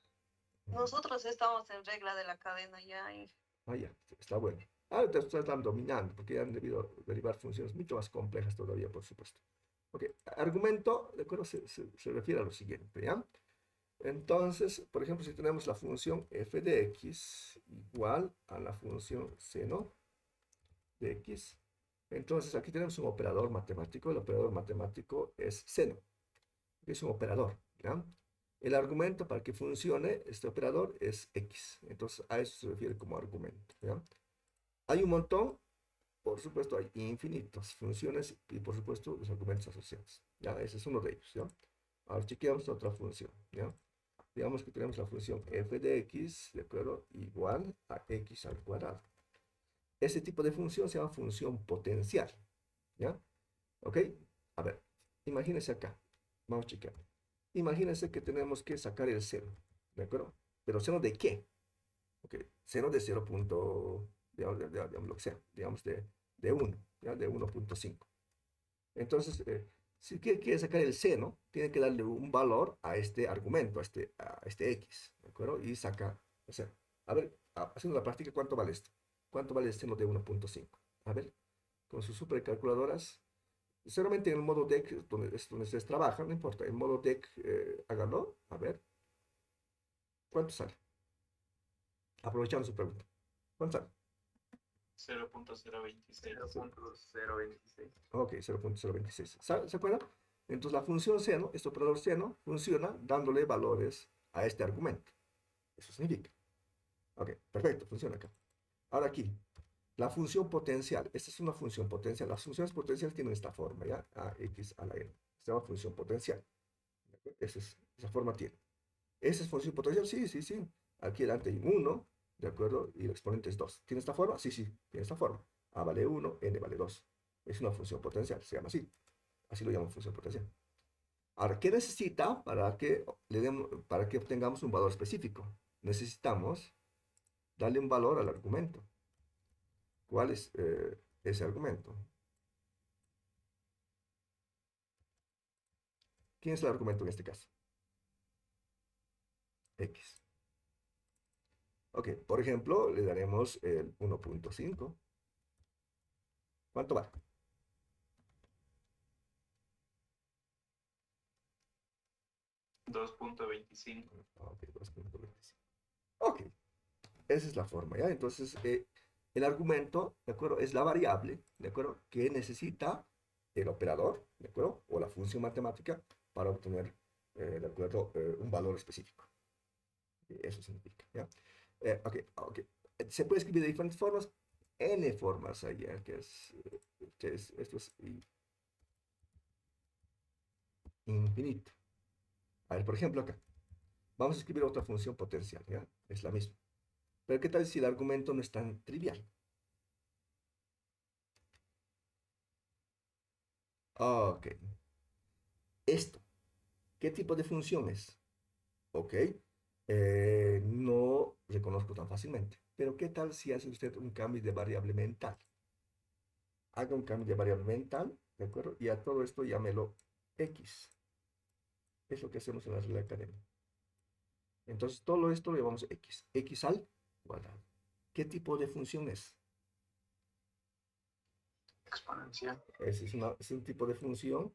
nosotros estamos en regla de la cadena ya. Ah, ya, está bueno. Ah, ustedes están dominando, porque han debido derivar funciones mucho más complejas todavía, por supuesto. Ok, argumento, de acuerdo, se refiere a lo siguiente, ¿ya? Entonces, por ejemplo, si tenemos la función f de x igual a la función seno de x, entonces aquí tenemos un operador matemático. El operador matemático es seno, es un operador, ¿ya? El argumento para que funcione este operador es x. Entonces, a eso se refiere como argumento, ¿ya? Hay un montón, por supuesto, hay infinitas funciones y, por supuesto, los argumentos asociados, ¿ya? Ese es uno de ellos, ¿ya? Ahora chequeamos otra función, ¿ya? Digamos que tenemos la función f de x, ¿de acuerdo? Igual a x al cuadrado. Ese tipo de función se llama función potencial, ¿ya? ¿Ok? A ver, imagínense acá. Vamos a chequear. Imagínense que tenemos que sacar el seno, ¿de acuerdo? ¿Pero seno de qué? Ok, seno de 0. Digamos lo que sea, digamos de 1, ¿ya? De 1.5. Entonces, si quiere sacar el seno, tiene que darle un valor a este argumento, a este x, ¿de acuerdo? Y saca, o sea, a ver, haciendo la práctica, ¿cuánto vale esto? ¿Cuánto vale el seno de 1.5? A ver, con sus supercalculadoras, seguramente en el modo DEC, donde ustedes trabajan, no importa, en modo DEC, háganlo, a ver, ¿cuánto sale? Aprovechando su pregunta. ¿Cuánto sale? 0.026. 0.026. Ok, 0.026. ¿Se acuerdan? Entonces la función seno, este operador seno, funciona dándole valores a este argumento. Eso significa. Ok, perfecto, funciona acá. Ahora aquí, la función potencial. Esta es una función potencial. Las funciones potenciales tienen esta forma, ¿ya? A, x a la n. Se llama función potencial. Esa forma tiene. ¿Esa es función potencial? Sí. Aquí delante hay 1, ¿de acuerdo? Y el exponente es 2. ¿Tiene esta forma? Sí, tiene esta forma. A vale 1, n vale 2. Es una función potencial, se llama así. Así lo llamo función potencial. Ahora, ¿qué necesita para que obtengamos un valor específico? Necesitamos darle un valor al argumento. ¿Cuál es ese argumento? ¿Quién es el argumento en este caso? X. Ok, por ejemplo, le daremos el 1.5. ¿Cuánto vale? $2.25. Ok, 2.25. Ok, esa es la forma, ¿ya? Entonces, el argumento, ¿de acuerdo? Es la variable, ¿de acuerdo? Que necesita el operador, ¿de acuerdo? O la función matemática para obtener, ¿de acuerdo? Un valor específico. Eso significa, ¿ya? Ok, ok. Se puede escribir de diferentes formas, n formas allá, esto es infinito. A ver, por ejemplo, acá. Vamos a escribir otra función potencial, ¿ya? Es la misma. Pero ¿qué tal si el argumento no es tan trivial? Ok. Esto, ¿qué tipo de función es? Ok. No reconozco tan fácilmente. Pero ¿qué tal si hace usted un cambio de variable mental? Haga un cambio de variable mental, ¿de acuerdo? Y a todo esto llámelo X. Es lo que hacemos en la regla académica. Entonces, todo esto lo llamamos X. X al cuadrado. ¿Qué tipo de función es? Exponencial. Es un tipo de función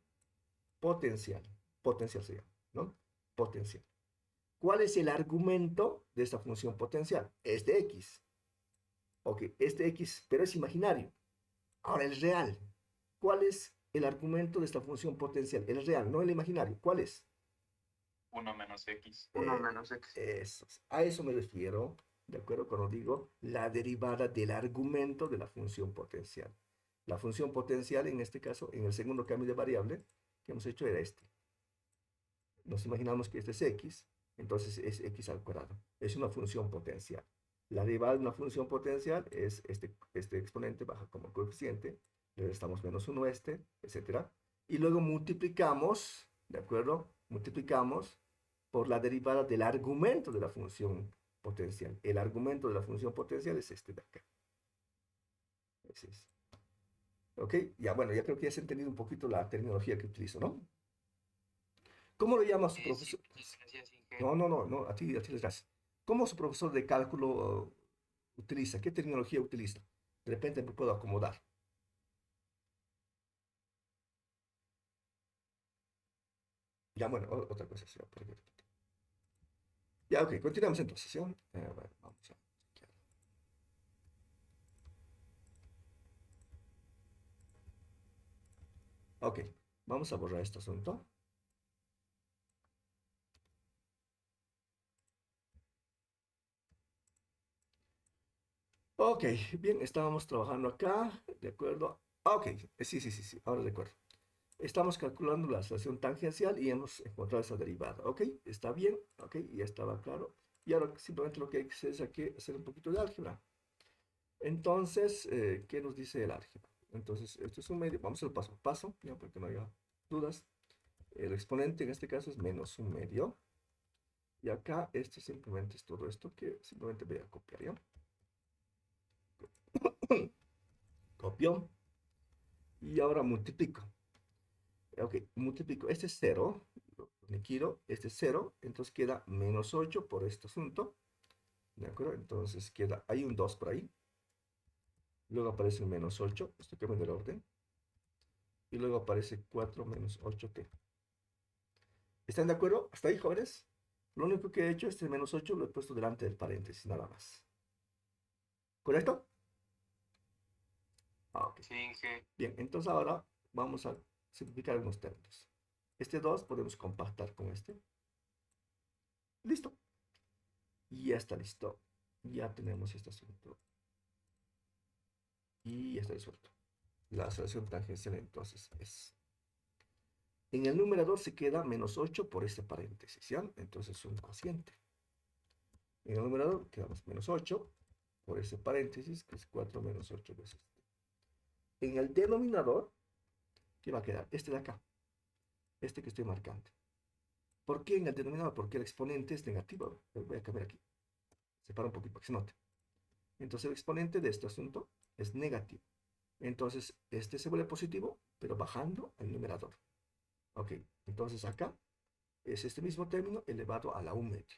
potencial. Potencial se llama, ¿no? Potencial. ¿Cuál es el argumento de esta función potencial? Es de X. Ok, este X, pero es imaginario. Ahora, el real. ¿Cuál es el argumento de esta función potencial? El real, no el imaginario. ¿Cuál es? 1 menos X. 1 menos X. A eso me refiero, ¿de acuerdo? Cuando digo la derivada del argumento de la función potencial. La función potencial, en este caso, en el segundo cambio de variable que hemos hecho era este. Nos imaginamos que este es X, entonces es X al cuadrado. Es una función potencial. La derivada de una función potencial es este exponente baja como coeficiente, le restamos menos 1 etc. Y luego multiplicamos, ¿de acuerdo? Multiplicamos por la derivada del argumento de la función potencial. El argumento de la función potencial es este de acá. Ese es. ¿Ok? Ya, bueno, ya creo que ya se ha entendido un poquito la terminología que utilizo, ¿no? ¿Cómo lo llama su profesor? No, a ti les das. ¿Cómo su profesor de cálculo utiliza? ¿Qué tecnología utiliza? De repente me puedo acomodar. Ya, bueno, otra cosa. Sí, ya, ok, continuamos entonces, ¿sí? Bueno, vamos a... Ok, vamos a borrar este asunto. Ok, bien, estábamos trabajando acá, ¿de acuerdo? Ok, sí, ahora recuerdo. Estamos calculando la relación tangencial y hemos encontrado esa derivada, ¿ok? Está bien, ¿ok? Ya estaba claro. Y ahora simplemente lo que hay que hacer es aquí hacer un poquito de álgebra. Entonces, ¿qué nos dice el álgebra? Entonces, esto es un medio, vamos a ir paso a paso, ya para que no haya dudas. El exponente en este caso es menos un medio. Y acá, este simplemente es todo esto que simplemente voy a copiar, ¿ya? Copio. Y ahora multiplico. Ok, multiplico. Este es 0. Lo liquido. Este es 0. Entonces queda menos 8 por este asunto. ¿De acuerdo? Entonces queda, hay un 2 por ahí. Luego aparece el menos 8. Estoy cambiando el orden. Y luego aparece 4 menos 8t. ¿Están de acuerdo? ¿Hasta ahí, jóvenes? Lo único que he hecho, este menos 8 lo he puesto delante del paréntesis, nada más. ¿Correcto? Ok. Sí, Inge. Bien, entonces ahora vamos a simplificar algunos términos. Este 2 podemos compactar con este. Listo. Y ya está listo. Ya tenemos este asunto. Y ya está resuelto. La solución tangencial entonces es... En el numerador se queda menos 8 por este paréntesis, ¿ya? Entonces es un cociente. En el numerador quedamos menos 8 por ese paréntesis, que es 4 menos 8 veces. en el denominador, ¿qué va a quedar? Este de acá, este que estoy marcando. ¿Por qué en el denominador? Porque el exponente es negativo. Voy a cambiar aquí. Separa un poquito para que se note. Entonces el exponente de este asunto es negativo. Entonces este se vuelve positivo, pero bajando el numerador. Ok, entonces acá es este mismo término elevado a la 1 medio.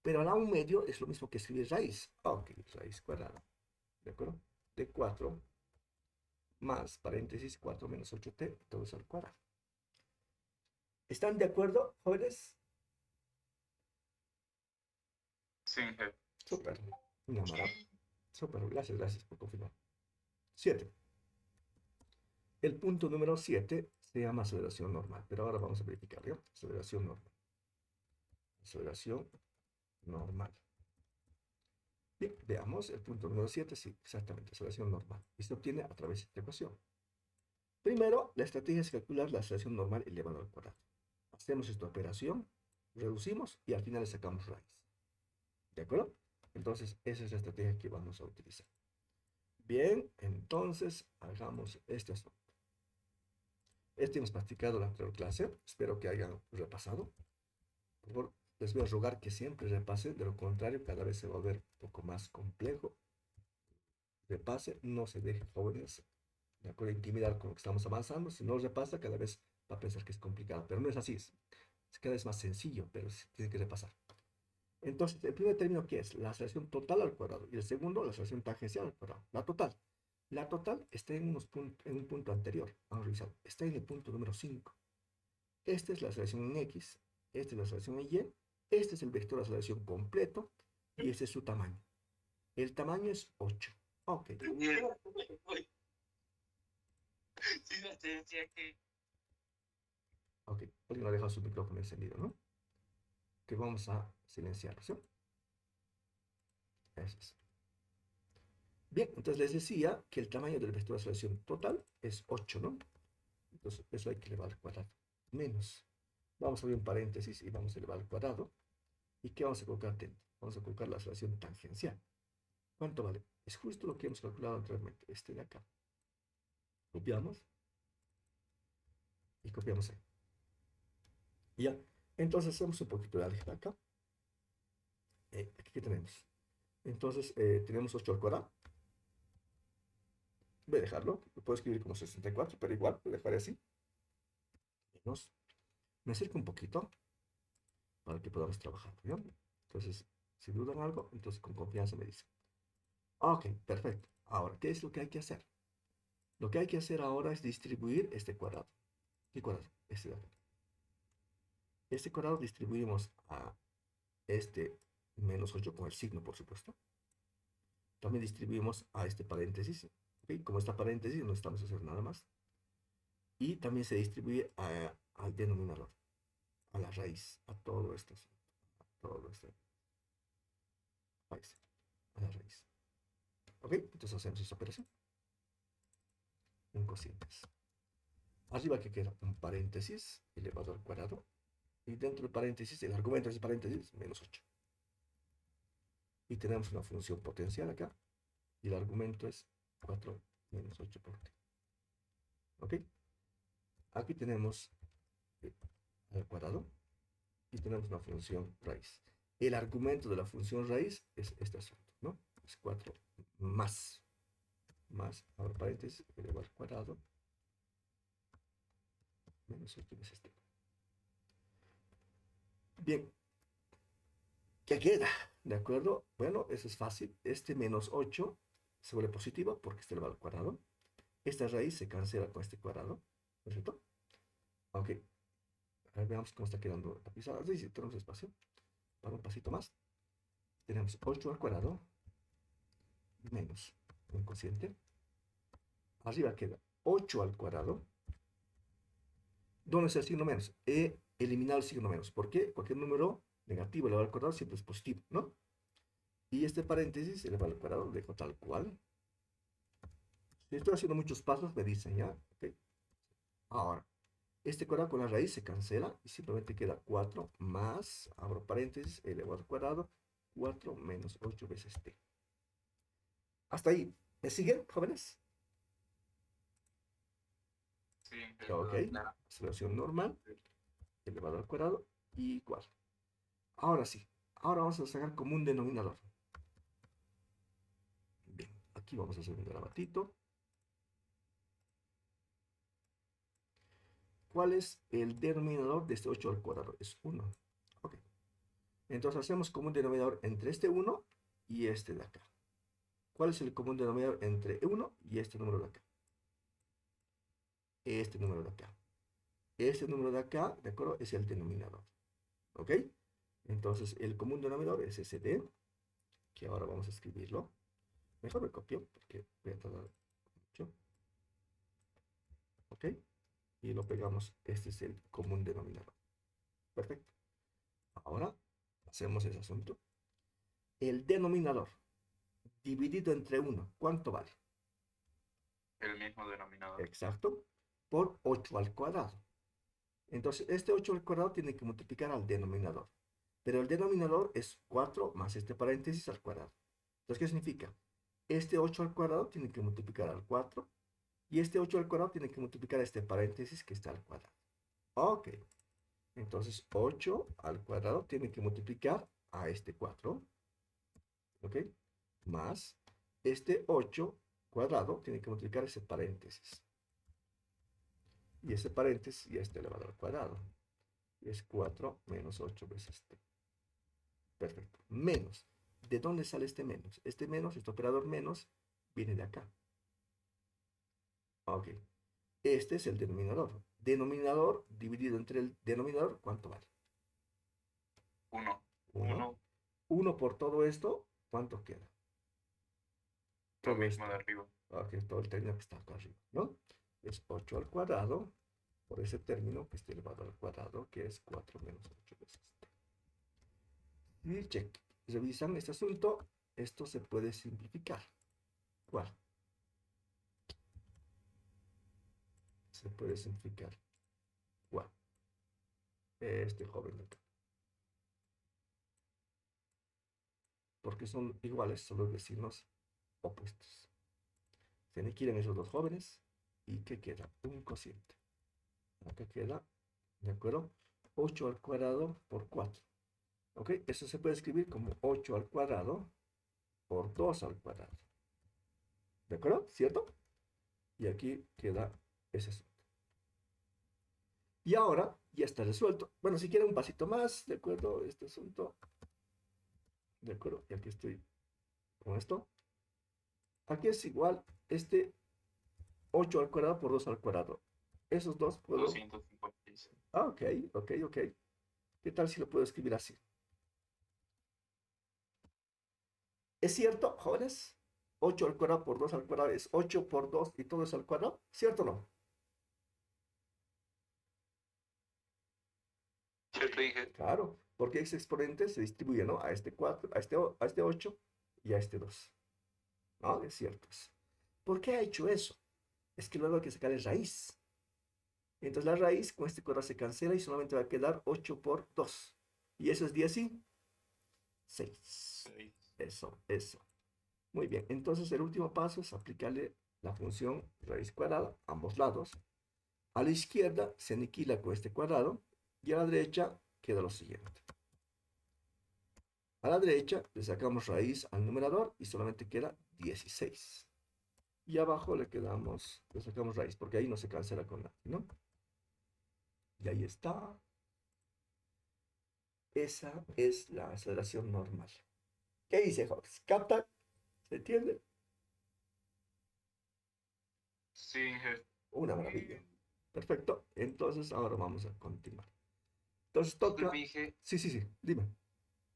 Pero a la 1 medio es lo mismo que escribir raíz. Ok, raíz cuadrada. ¿De acuerdo? De 4 más paréntesis 4 menos 8t, todo eso al cuadrado. ¿Están de acuerdo, jóvenes? Sí, jefe. Súper. Una maravilla. Súper, gracias por confirmar. 7. El punto número 7 se llama aceleración normal, pero ahora vamos a verificar, ¿ya? Aceleración normal. Aceleración normal. Bien, veamos el punto número 7, sí, exactamente, aceleración normal. Y se obtiene a través de esta ecuación. Primero, la estrategia es calcular la aceleración normal elevado al cuadrado. Hacemos esta operación, reducimos y al final le sacamos raíz. ¿De acuerdo? Entonces, esa es la estrategia que vamos a utilizar. Bien, entonces hagamos este asunto. Este hemos practicado la anterior clase. Espero que hayan repasado. Por favor, les voy a rogar que siempre repasen. De lo contrario, cada vez se va a volver un poco más complejo. Repase, no se deje, jóvenes, de acuerdo, intimidar con lo que estamos avanzando. Si no repasa, cada vez va a pensar que es complicado. Pero no es así. Es cada vez más sencillo, pero se tiene que repasar. Entonces, el primer término, ¿qué es? La aceleración total al cuadrado. Y el segundo, la aceleración tangencial al cuadrado. La total. La total está en un punto anterior. Vamos a revisar. Está en el punto número 5. Esta es la aceleración en X. Esta es la aceleración en Y. Este es el vector de aceleración completo. Y este es su tamaño. El tamaño es 8. Ok. Ok. Alguien ha dejado su micrófono encendido, ¿no? Que vamos a silenciarlo, ¿sí? Eso es. Bien, entonces les decía que el tamaño del vector de aceleración total es 8, ¿no? Entonces eso hay que elevar al cuadrado. Menos. Vamos a abrir un paréntesis y vamos a elevar al cuadrado. ¿Y qué vamos a colocar dentro? Vamos a colocar la aceleración tangencial. ¿Cuánto vale? Es justo lo que hemos calculado anteriormente. Este de acá. Copiamos. Y copiamos ahí. Y ya. Entonces hacemos un poquito de álgebra acá. Aquí que tenemos. Entonces tenemos 8 al cuadrado. Voy a dejarlo. Lo puedo escribir como 64, pero igual lo dejaré así. Menos. Me acerco un poquito para que podamos trabajar, ¿bien? Entonces, si dudan algo, entonces con confianza me dicen. Ok, perfecto. Ahora, ¿qué es lo que hay que hacer? Lo que hay que hacer ahora es distribuir este cuadrado. ¿Qué cuadrado? Este de acá. Este cuadrado distribuimos a este menos 8 con el signo, por supuesto. También distribuimos a este paréntesis. ¿Ok? Como esta paréntesis no estamos haciendo nada más. Y también se distribuye al denominador, a la raíz, a todo esto. A todo esto. A la raíz. ¿Ok? Entonces hacemos esta operación. En cocientes. Arriba que queda un paréntesis elevado al cuadrado. Y dentro del paréntesis, el argumento de ese paréntesis, menos 8. Y tenemos una función potencial acá. Y el argumento es 4 menos 8 por t. ¿Ok? Aquí tenemos al cuadrado. Y tenemos una función raíz. El argumento de la función raíz es este asunto, ¿no? Es 4 más. Ahora paréntesis, elevado al cuadrado. Menos 8 veces t. Bien. ¿Qué queda? ¿De acuerdo? Bueno, eso es fácil. Este menos 8 se vuelve positivo porque está elevado al cuadrado. Esta raíz se cancela con este cuadrado. ¿Perfecto? Ok. A ver, veamos cómo está quedando la pizarra. Sí, tenemos espacio. Para un pasito más. Tenemos 8 al cuadrado menos un cociente. Arriba queda 8 al cuadrado. ¿Dónde está el signo menos? He eliminado el signo menos. ¿Por qué? Cualquier número negativo elevado al cuadrado siempre es positivo, ¿no? Y este paréntesis elevado al cuadrado lo dejo tal cual. Si estoy haciendo muchos pasos, me dicen ya. ¿Okay? Ahora, este cuadrado con la raíz se cancela y simplemente queda 4 más, abro paréntesis, elevado al cuadrado, 4 menos 8 veces t. Hasta ahí. ¿Me siguen, jóvenes? Sí, jefe. Ok, Claro. aceleración normal elevado al cuadrado igual. Ahora sí, ahora vamos a sacar como un denominador. Bien, aquí vamos a hacer un grabatito. ¿Cuál es el denominador de este 8 al cuadrado? Es 1. Ok. Entonces hacemos común denominador entre este 1 y este de acá. ¿Cuál es el común denominador entre 1 y este número de acá? Este número de acá. Este número de acá, ¿de acuerdo? Es el denominador. ¿Ok? Entonces el común denominador es ese d, que ahora vamos a escribirlo. Mejor me copio, porque voy a tardar mucho. ¿Ok? Y lo pegamos. Este es el común denominador. Perfecto. Ahora hacemos ese asunto. El denominador dividido entre 1, ¿cuánto vale? El mismo denominador. Exacto, por 8 al cuadrado. Entonces, este 8 al cuadrado tiene que multiplicar al denominador. Pero el denominador es 4 más este paréntesis al cuadrado. Entonces, ¿qué significa? Este 8 al cuadrado tiene que multiplicar al 4. Y este 8 al cuadrado tiene que multiplicar este paréntesis que está al cuadrado. Ok. Entonces, 8 al cuadrado tiene que multiplicar a este 4. ¿Ok? Más este 8 cuadrado tiene que multiplicar ese paréntesis. Y ese paréntesis ya está elevado al cuadrado. Y es 4 menos 8 veces t. Perfecto. Menos. ¿De dónde sale este menos? Este menos, este operador menos, viene de acá. Ok. Este es el denominador. Denominador dividido entre el denominador, ¿cuánto vale? 1. 1. 1. 1 por todo esto, ¿cuánto queda? Lo Todo mismo esto. de arriba. Ok, todo el término que está acá arriba, ¿no? Es 8 al cuadrado por ese término que está elevado al cuadrado, que es 4 menos 8 veces t. Y check. Revisan este asunto. Esto se puede simplificar. ¿Cuál? Se puede simplificar. ¿Cuál? Este joven de acá. Porque son iguales, son los vecinos opuestos. Se aniquilan esos dos jóvenes. ¿Y qué queda? Un cociente. Acá queda, ¿de acuerdo? 8 al cuadrado por 4. ¿Ok? Eso se puede escribir como 8 al cuadrado por 2 al cuadrado. ¿De acuerdo? ¿Cierto? Y aquí queda ese asunto. Y ahora ya está resuelto. Bueno, si quieren un pasito más, ¿de acuerdo? Este asunto. ¿De acuerdo? Y aquí estoy con esto. Aquí es igual este 8 al cuadrado por 2 al cuadrado. Esos dos puedo... 256. Ah, ok, ok, ok. ¿Qué tal si lo puedo escribir así? ¿Es cierto, jóvenes? 8 al cuadrado por 2 al cuadrado es 8 por 2 y todo es al cuadrado. ¿Cierto o no? Cierto, dije. Claro, porque ese exponente se distribuye, ¿no? A este 4, a este 8 y a este 2. ¿No? Es cierto. ¿Por qué ha hecho eso? Es que luego hay que sacarle raíz. Entonces la raíz con este cuadrado se cancela y solamente va a quedar 8 por 2. Y eso es 16. 6. Eso, eso. Muy bien. Entonces el último paso es aplicarle la función raíz cuadrada a ambos lados. A la izquierda se aniquila con este cuadrado y a la derecha queda lo siguiente. A la derecha le sacamos raíz al numerador y solamente queda 16. Y abajo le sacamos raíz porque ahí no se cancela con nada, ¿no? Y ahí está. Esa es la aceleración normal. ¿Qué dice Hawks? ¿Capta? ¿Se entiende? Sí, jefe. Una maravilla. Perfecto. Entonces ahora vamos a continuar. Entonces Disculpe, toca... dije. Sí, sí, sí. Dime.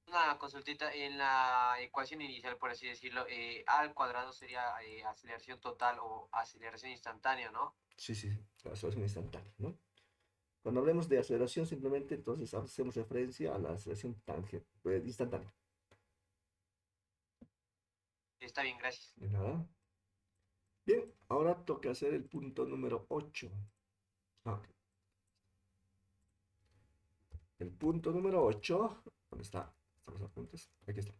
Una consultita en la ecuación inicial, por así decirlo, a al cuadrado sería aceleración total o aceleración instantánea, ¿no? Sí, sí, sí. La aceleración instantánea, ¿no? Cuando hablemos de aceleración, simplemente entonces hacemos referencia a la aceleración instantánea. Está bien, gracias. De nada. Bien, ahora toca hacer el punto número 8. Ok. El punto número 8, ¿dónde está? Están los apuntes. Aquí está.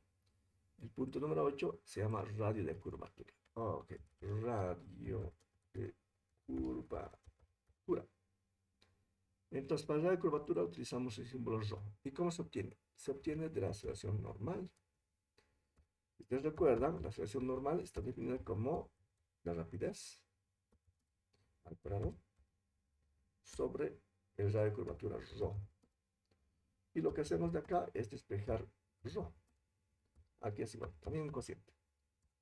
El punto número 8 se llama radio de curvatura. Ok, radio de curvatura. curvatura. Entonces, para el radio de curvatura utilizamos el símbolo ρ. ¿Y cómo se obtiene? Se obtiene de la aceleración normal. Si ustedes recuerdan, la aceleración normal está definida como la rapidez al cuadrado sobre el radio de curvatura ρ. Y lo que hacemos de acá es despejar ρ. Aquí es igual, también un cociente.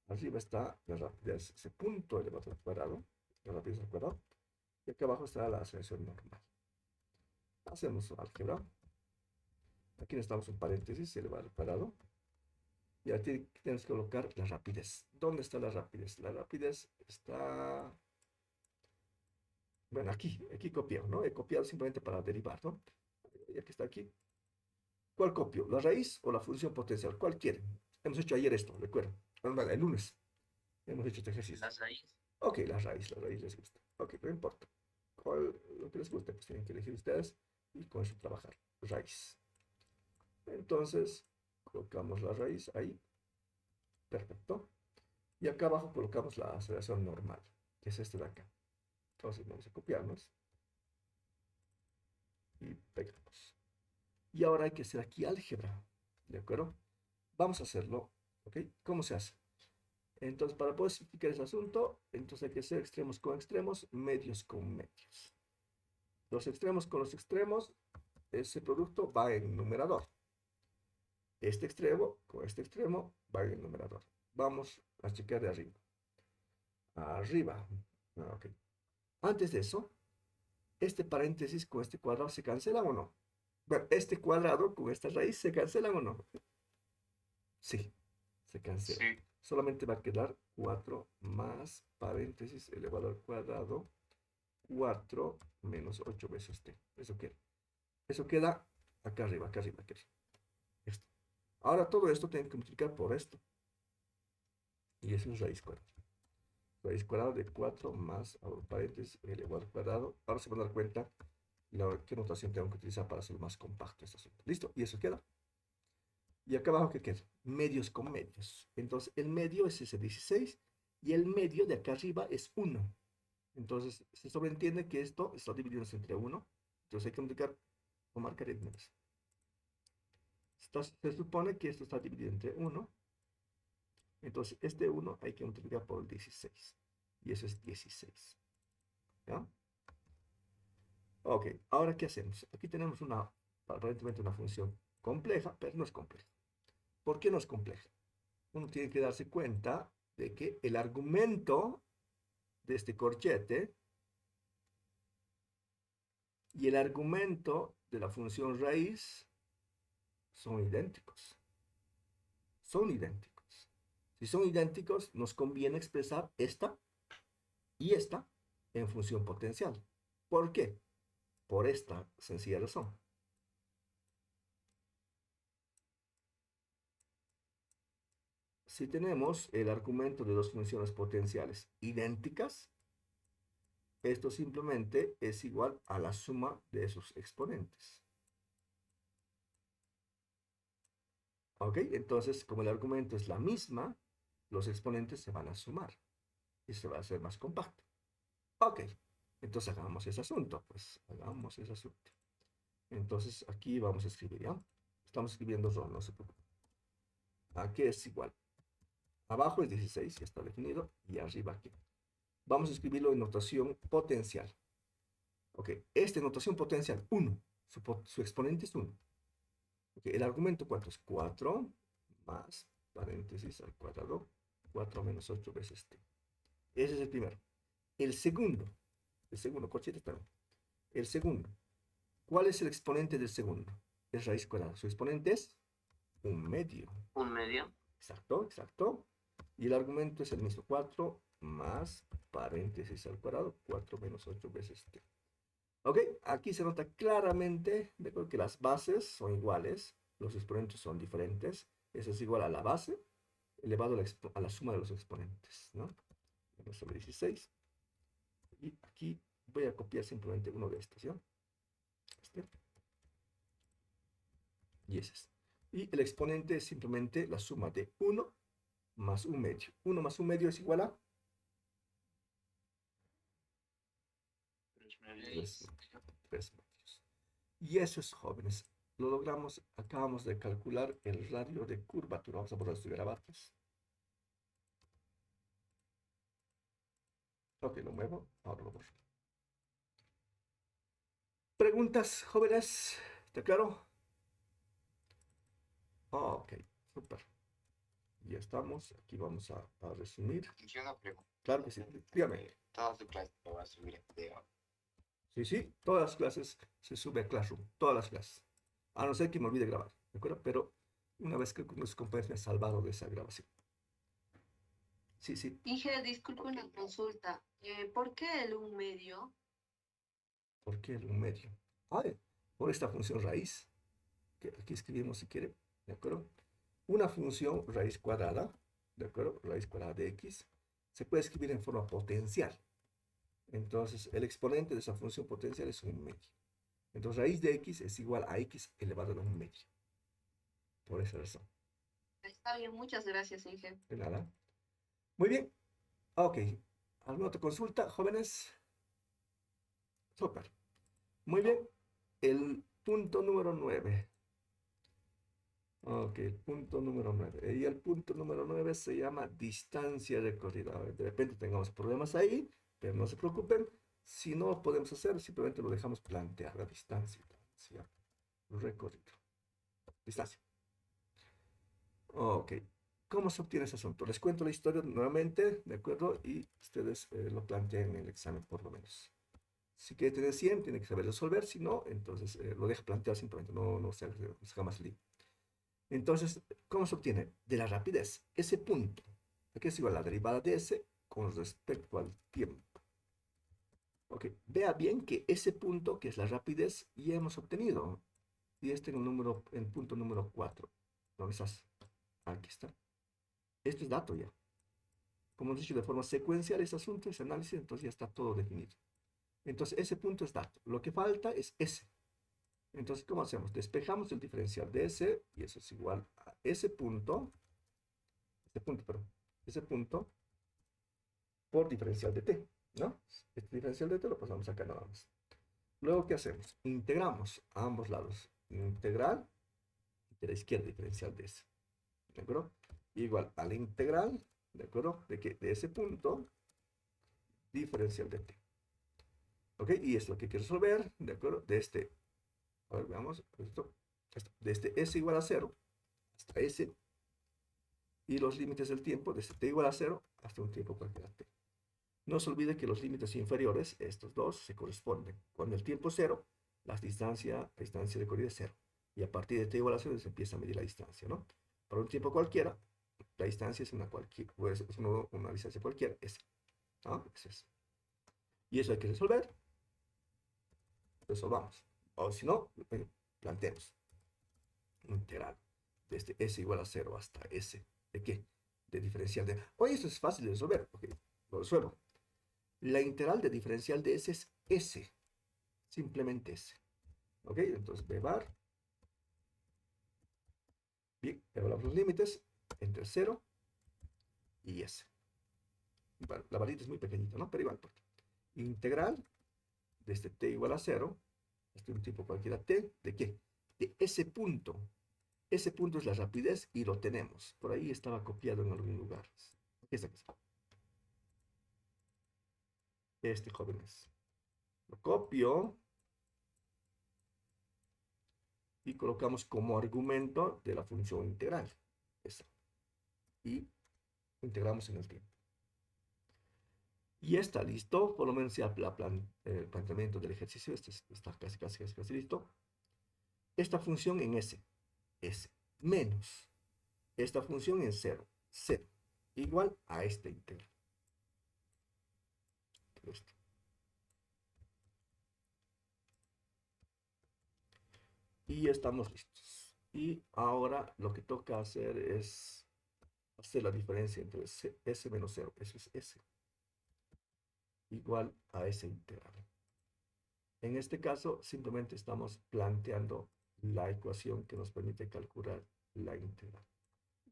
Arriba está la rapidez, ese punto elevado al cuadrado, la rapidez al cuadrado. Y acá abajo está la aceleración normal. Hacemos álgebra. Aquí necesitamos un paréntesis elevado al cuadrado. Y aquí tenemos que colocar la rapidez. ¿Dónde está la rapidez? La rapidez está... Bueno, aquí copiado, ¿no? He copiado simplemente para derivar, ¿no? Y aquí está aquí. ¿Cuál copio? ¿La raíz o la función potencial? ¿Cuál quieren? Hemos hecho ayer esto, recuerdo. El lunes hemos hecho este ejercicio. Las raíces. Ok, la raíz les gusta. Ok, no importa. Lo que les guste, pues tienen que elegir ustedes y con eso trabajar. Raíz. Entonces, colocamos la raíz ahí. Perfecto. Y acá abajo colocamos la aceleración normal, que es este de acá. Entonces vamos a copiarnos. Y pegamos. Y ahora hay que hacer aquí álgebra. ¿De acuerdo? Vamos a hacerlo. ¿Ok? ¿Cómo se hace? Entonces, para poder simplificar ese asunto, entonces hay que hacer extremos con extremos, medios con medios. Los extremos con los extremos, ese producto va en numerador. Este extremo con este extremo va en el numerador. Vamos a chequear de arriba. Arriba. Ok. Antes de eso, ¿este paréntesis con este cuadrado se cancelan o no? Bueno, ¿este cuadrado con esta raíz se cancelan o no? Sí, se cancela. Sí. Solamente va a quedar 4 más paréntesis elevado al cuadrado 4 menos 8 veces t. Eso queda acá arriba, acá arriba, acá arriba. Esto. Ahora todo esto tiene que multiplicar por esto. Y eso es raíz cuadrada. Raíz cuadrada de 4 más, abro paréntesis, elevado al cuadrado. Ahora se van a dar cuenta qué notación tengo que utilizar para hacerlo más compacto este asunto. ¿Listo? Y eso queda. Y acá abajo, ¿qué queda? Medios con medios. Entonces, el medio es ese 16 y el medio de acá arriba es 1. Entonces, se sobreentiende que esto está dividiéndose entre 1. Entonces, hay que multiplicar o marcar el menos. Se supone que esto está dividido entre 1. Entonces, este 1 hay que multiplicar por el 16. Y eso es 16. ¿Ya? Ok, ahora, ¿qué hacemos? Aquí tenemos aparentemente una función compleja, pero no es compleja. ¿Por qué no es compleja? Uno tiene que darse cuenta de que el argumento de este corchete y el argumento de la función raíz son idénticos. Son idénticos. Si son idénticos, nos conviene expresar esta y esta en función potencial. ¿Por qué? Por esta sencilla razón. Si tenemos el argumento de dos funciones potenciales idénticas, esto simplemente es igual a la suma de sus exponentes. ¿Ok? Entonces, como el argumento es la misma, los exponentes se van a sumar y se va a hacer más compacto. Ok, entonces hagamos ese asunto, pues hagamos ese asunto. Entonces aquí vamos a escribir, ¿ya? Estamos escribiendo ROM, no se preocupen. Aquí es igual. Abajo es 16, ya está definido, y arriba aquí. Vamos a escribirlo en notación potencial. Ok, notación potencial, 1. Su exponente es 1. Okay, el argumento, ¿cuánto es? 4 más paréntesis al cuadrado, 4 menos 8 veces t. Ese es el primero. El segundo, corchete también. El segundo, ¿cuál es el exponente del segundo? Es raíz cuadrada. Su exponente es 1/2. 1/2. Exacto, exacto. Y el argumento es el mismo, 4 más paréntesis al cuadrado, 4 menos 8 veces t. Ok, aquí se nota claramente que las bases son iguales, los exponentes son diferentes. Eso es igual a la base elevado a la suma de los exponentes, ¿no? Sobre 16. Y aquí voy a copiar simplemente uno de estos, ¿ya? Este. Y ese es. Y el exponente es simplemente la suma de 1 más 1/2. 1 más 1/2 es igual a 3/2. 3 metros. Y eso es, jóvenes. Lo logramos, acabamos de calcular el radio de curvatura. Vamos a borrar estos garabatos. Ok, lo muevo, ahora lo borro. ¿Preguntas, jóvenes? ¿Está claro? Ok, súper. Ya estamos, aquí vamos a resumir. Yo una pregunta. Claro que sí, dígame. Toda su clase lo va a subir en video. Sí, sí, todas las clases se sube a Classroom, todas las clases. A no ser que me olvide grabar, ¿de acuerdo? Pero una vez que los compañeros me han salvado de esa grabación. Sí, sí. Dije, disculpe una consulta. ¿Por qué el 1/2? ¿Por qué el medio? Ah, por esta función raíz, que aquí escribimos si quiere, ¿de acuerdo? Una función raíz cuadrada, ¿de acuerdo? Raíz cuadrada de x, se puede escribir en forma potencial. Entonces, el exponente de esa función potencial es 1/2. Entonces, raíz de x es igual a x elevado a 1/2. Por esa razón. Está bien, muchas gracias, Inge. De nada. Muy bien. Ok. ¿Alguna otra consulta, jóvenes? Súper. Muy bien. El punto número 9. Ok, el punto número 9. Y el punto número 9 se llama distancia recorrida. A ver, de repente tengamos problemas ahí, pero no se preocupen. Si no lo podemos hacer, simplemente lo dejamos plantear. La distancia recorrido. Distancia. Ok. ¿Cómo se obtiene ese asunto? Les cuento la historia nuevamente, ¿de acuerdo? Y ustedes lo plantean en el examen, por lo menos. Si quiere tener 100, tiene que saber resolver. Si no, entonces lo deja plantear simplemente. No se haga más lío. Entonces, ¿cómo se obtiene? De la rapidez. Ese punto, aquí es igual a la derivada de s con respecto al tiempo. Ok, vea bien que ese punto, que es la rapidez, ya hemos obtenido. Y este en punto número 4. ¿Dónde estás? Aquí está. Esto es dato ya. Como hemos dicho, de forma secuencial ese asunto, ese análisis, entonces ya está todo definido. Entonces, ese punto es dato. Lo que falta es s. Entonces, ¿cómo hacemos? Despejamos el diferencial de s, y eso es igual a ese punto por diferencial de t, ¿no? Este diferencial de t lo pasamos acá nada más. Luego, ¿qué hacemos? Integramos a ambos lados. Integral de la izquierda diferencial de s, ¿de acuerdo? Igual a la integral, ¿de acuerdo? De ese punto diferencial de t. ¿Ok? Y es lo que hay que resolver, ¿de acuerdo? A ver, veamos, esto, de este s igual a 0 hasta s, y los límites del tiempo, desde t igual a 0 hasta un tiempo cualquiera t. No se olvide que los límites inferiores, estos dos, se corresponden. Cuando el tiempo es 0, la distancia recorrida es 0. Y a partir de t igual a 0 se empieza a medir la distancia, ¿no? Para un tiempo cualquiera, la distancia es una distancia cualquiera, S, ¿no? Es. Y eso hay que resolver. Resolvamos. O si no, planteemos. Integral. Desde S igual a 0 hasta S. ¿De qué? De diferencial de... Oye, esto es fácil de resolver. Ok, lo resuelvo. La integral de diferencial de S es S. Simplemente S. Ok, entonces B bar. Bien, evaluamos los límites entre 0 y S. Bueno, la varita es muy pequeñita, ¿no? Pero igual, integral desde t igual a 0 hasta un tiempo cualquiera t, ¿de qué? De ese punto. Ese punto es la rapidez y lo tenemos. Por ahí estaba copiado en algún lugar. Aquí está. Jóvenes. Lo copio y colocamos como argumento de la función integral. Esa. Y integramos en el tiempo. Y está listo, por lo menos ya el planteamiento del ejercicio está casi listo. Esta función en S, menos esta función en 0, igual a esta integral. Listo. Y estamos listos. Y ahora lo que toca hacer es hacer la diferencia entre S menos 0, eso es S, igual a esa integral. En este caso, simplemente estamos planteando la ecuación que nos permite calcular la integral.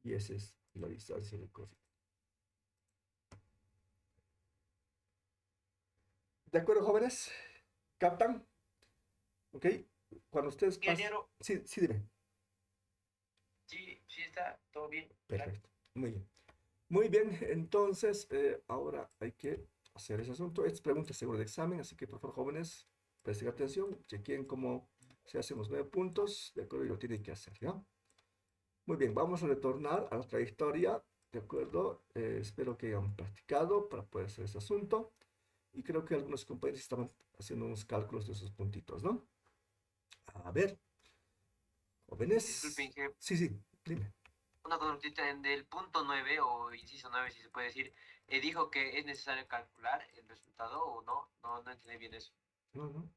Y esa es la distancia recorrida. ¿De acuerdo, jóvenes? ¿Captan? ¿Ok? Cuando ustedes pasen... Ingeniero, Sí, sí, dime. sí, sí está todo bien. Claro. Perfecto. Muy bien. Muy bien, entonces ahora hay que hacer ese asunto. Esta pregunta es seguro de examen, así que por favor, jóvenes, presten atención, chequen cómo se hacen los 9 puntos, de acuerdo, y lo tienen que hacer, ¿ya? Muy bien, vamos a retornar a la trayectoria, de acuerdo. Espero que hayan practicado para poder hacer ese asunto. Y creo que algunos compañeros estaban haciendo unos cálculos de esos puntitos, ¿no? A ver, jóvenes. Disculpen, que Sí, sí, dime. una consultita en del punto 9 o inciso 9 si se puede decir, dijo que es necesario calcular el resultado o no, no entendí bien eso. No, no.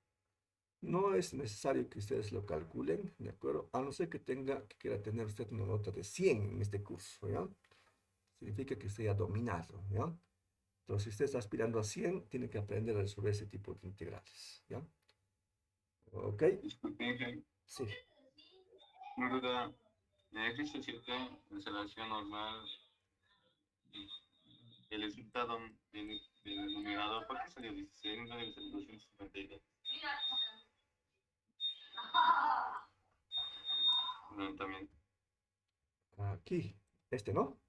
No es necesario que ustedes lo calculen, ¿de acuerdo? A no ser que quiera tener usted una nota de 100 en este curso, ¿ya? Significa que esté dominado, ¿ya? Entonces, si usted está aspirando a 100, tiene que aprender a resolver ese tipo de integrales, ¿ya? ¿Ok? Disculpe, Inge. Sí. Una duda. En el ejercicio 7, en selección normal, el resultado del numerador, ¿por qué salió 16? No debe ser 252. No, también. Aquí, este, ¿no?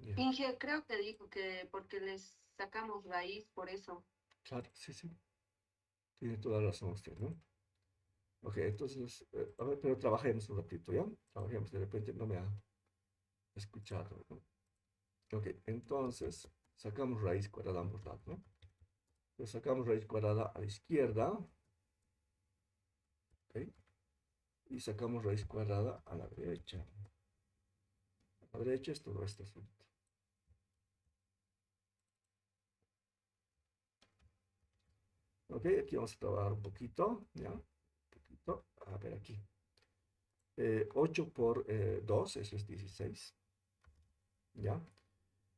Ya, Inge, creo que dijo que porque les sacamos raíz, por eso. claro, sí, sí. Tiene toda la razón usted, ¿no? Ok, entonces, a ver, pero trabajemos un ratito, ¿ya? Trabajemos, de repente no me ha escuchado, ¿no? Ok, entonces, sacamos raíz cuadrada a ambos lados, ¿no? Entonces, sacamos raíz cuadrada a la izquierda, ¿ok? Y sacamos raíz cuadrada a la derecha. A la derecha es todo este asunto. Ok, aquí vamos a trabajar un poquito, ¿ya? Un poquito. A ver aquí. 8 por 2, eso es 16. ¿Ya?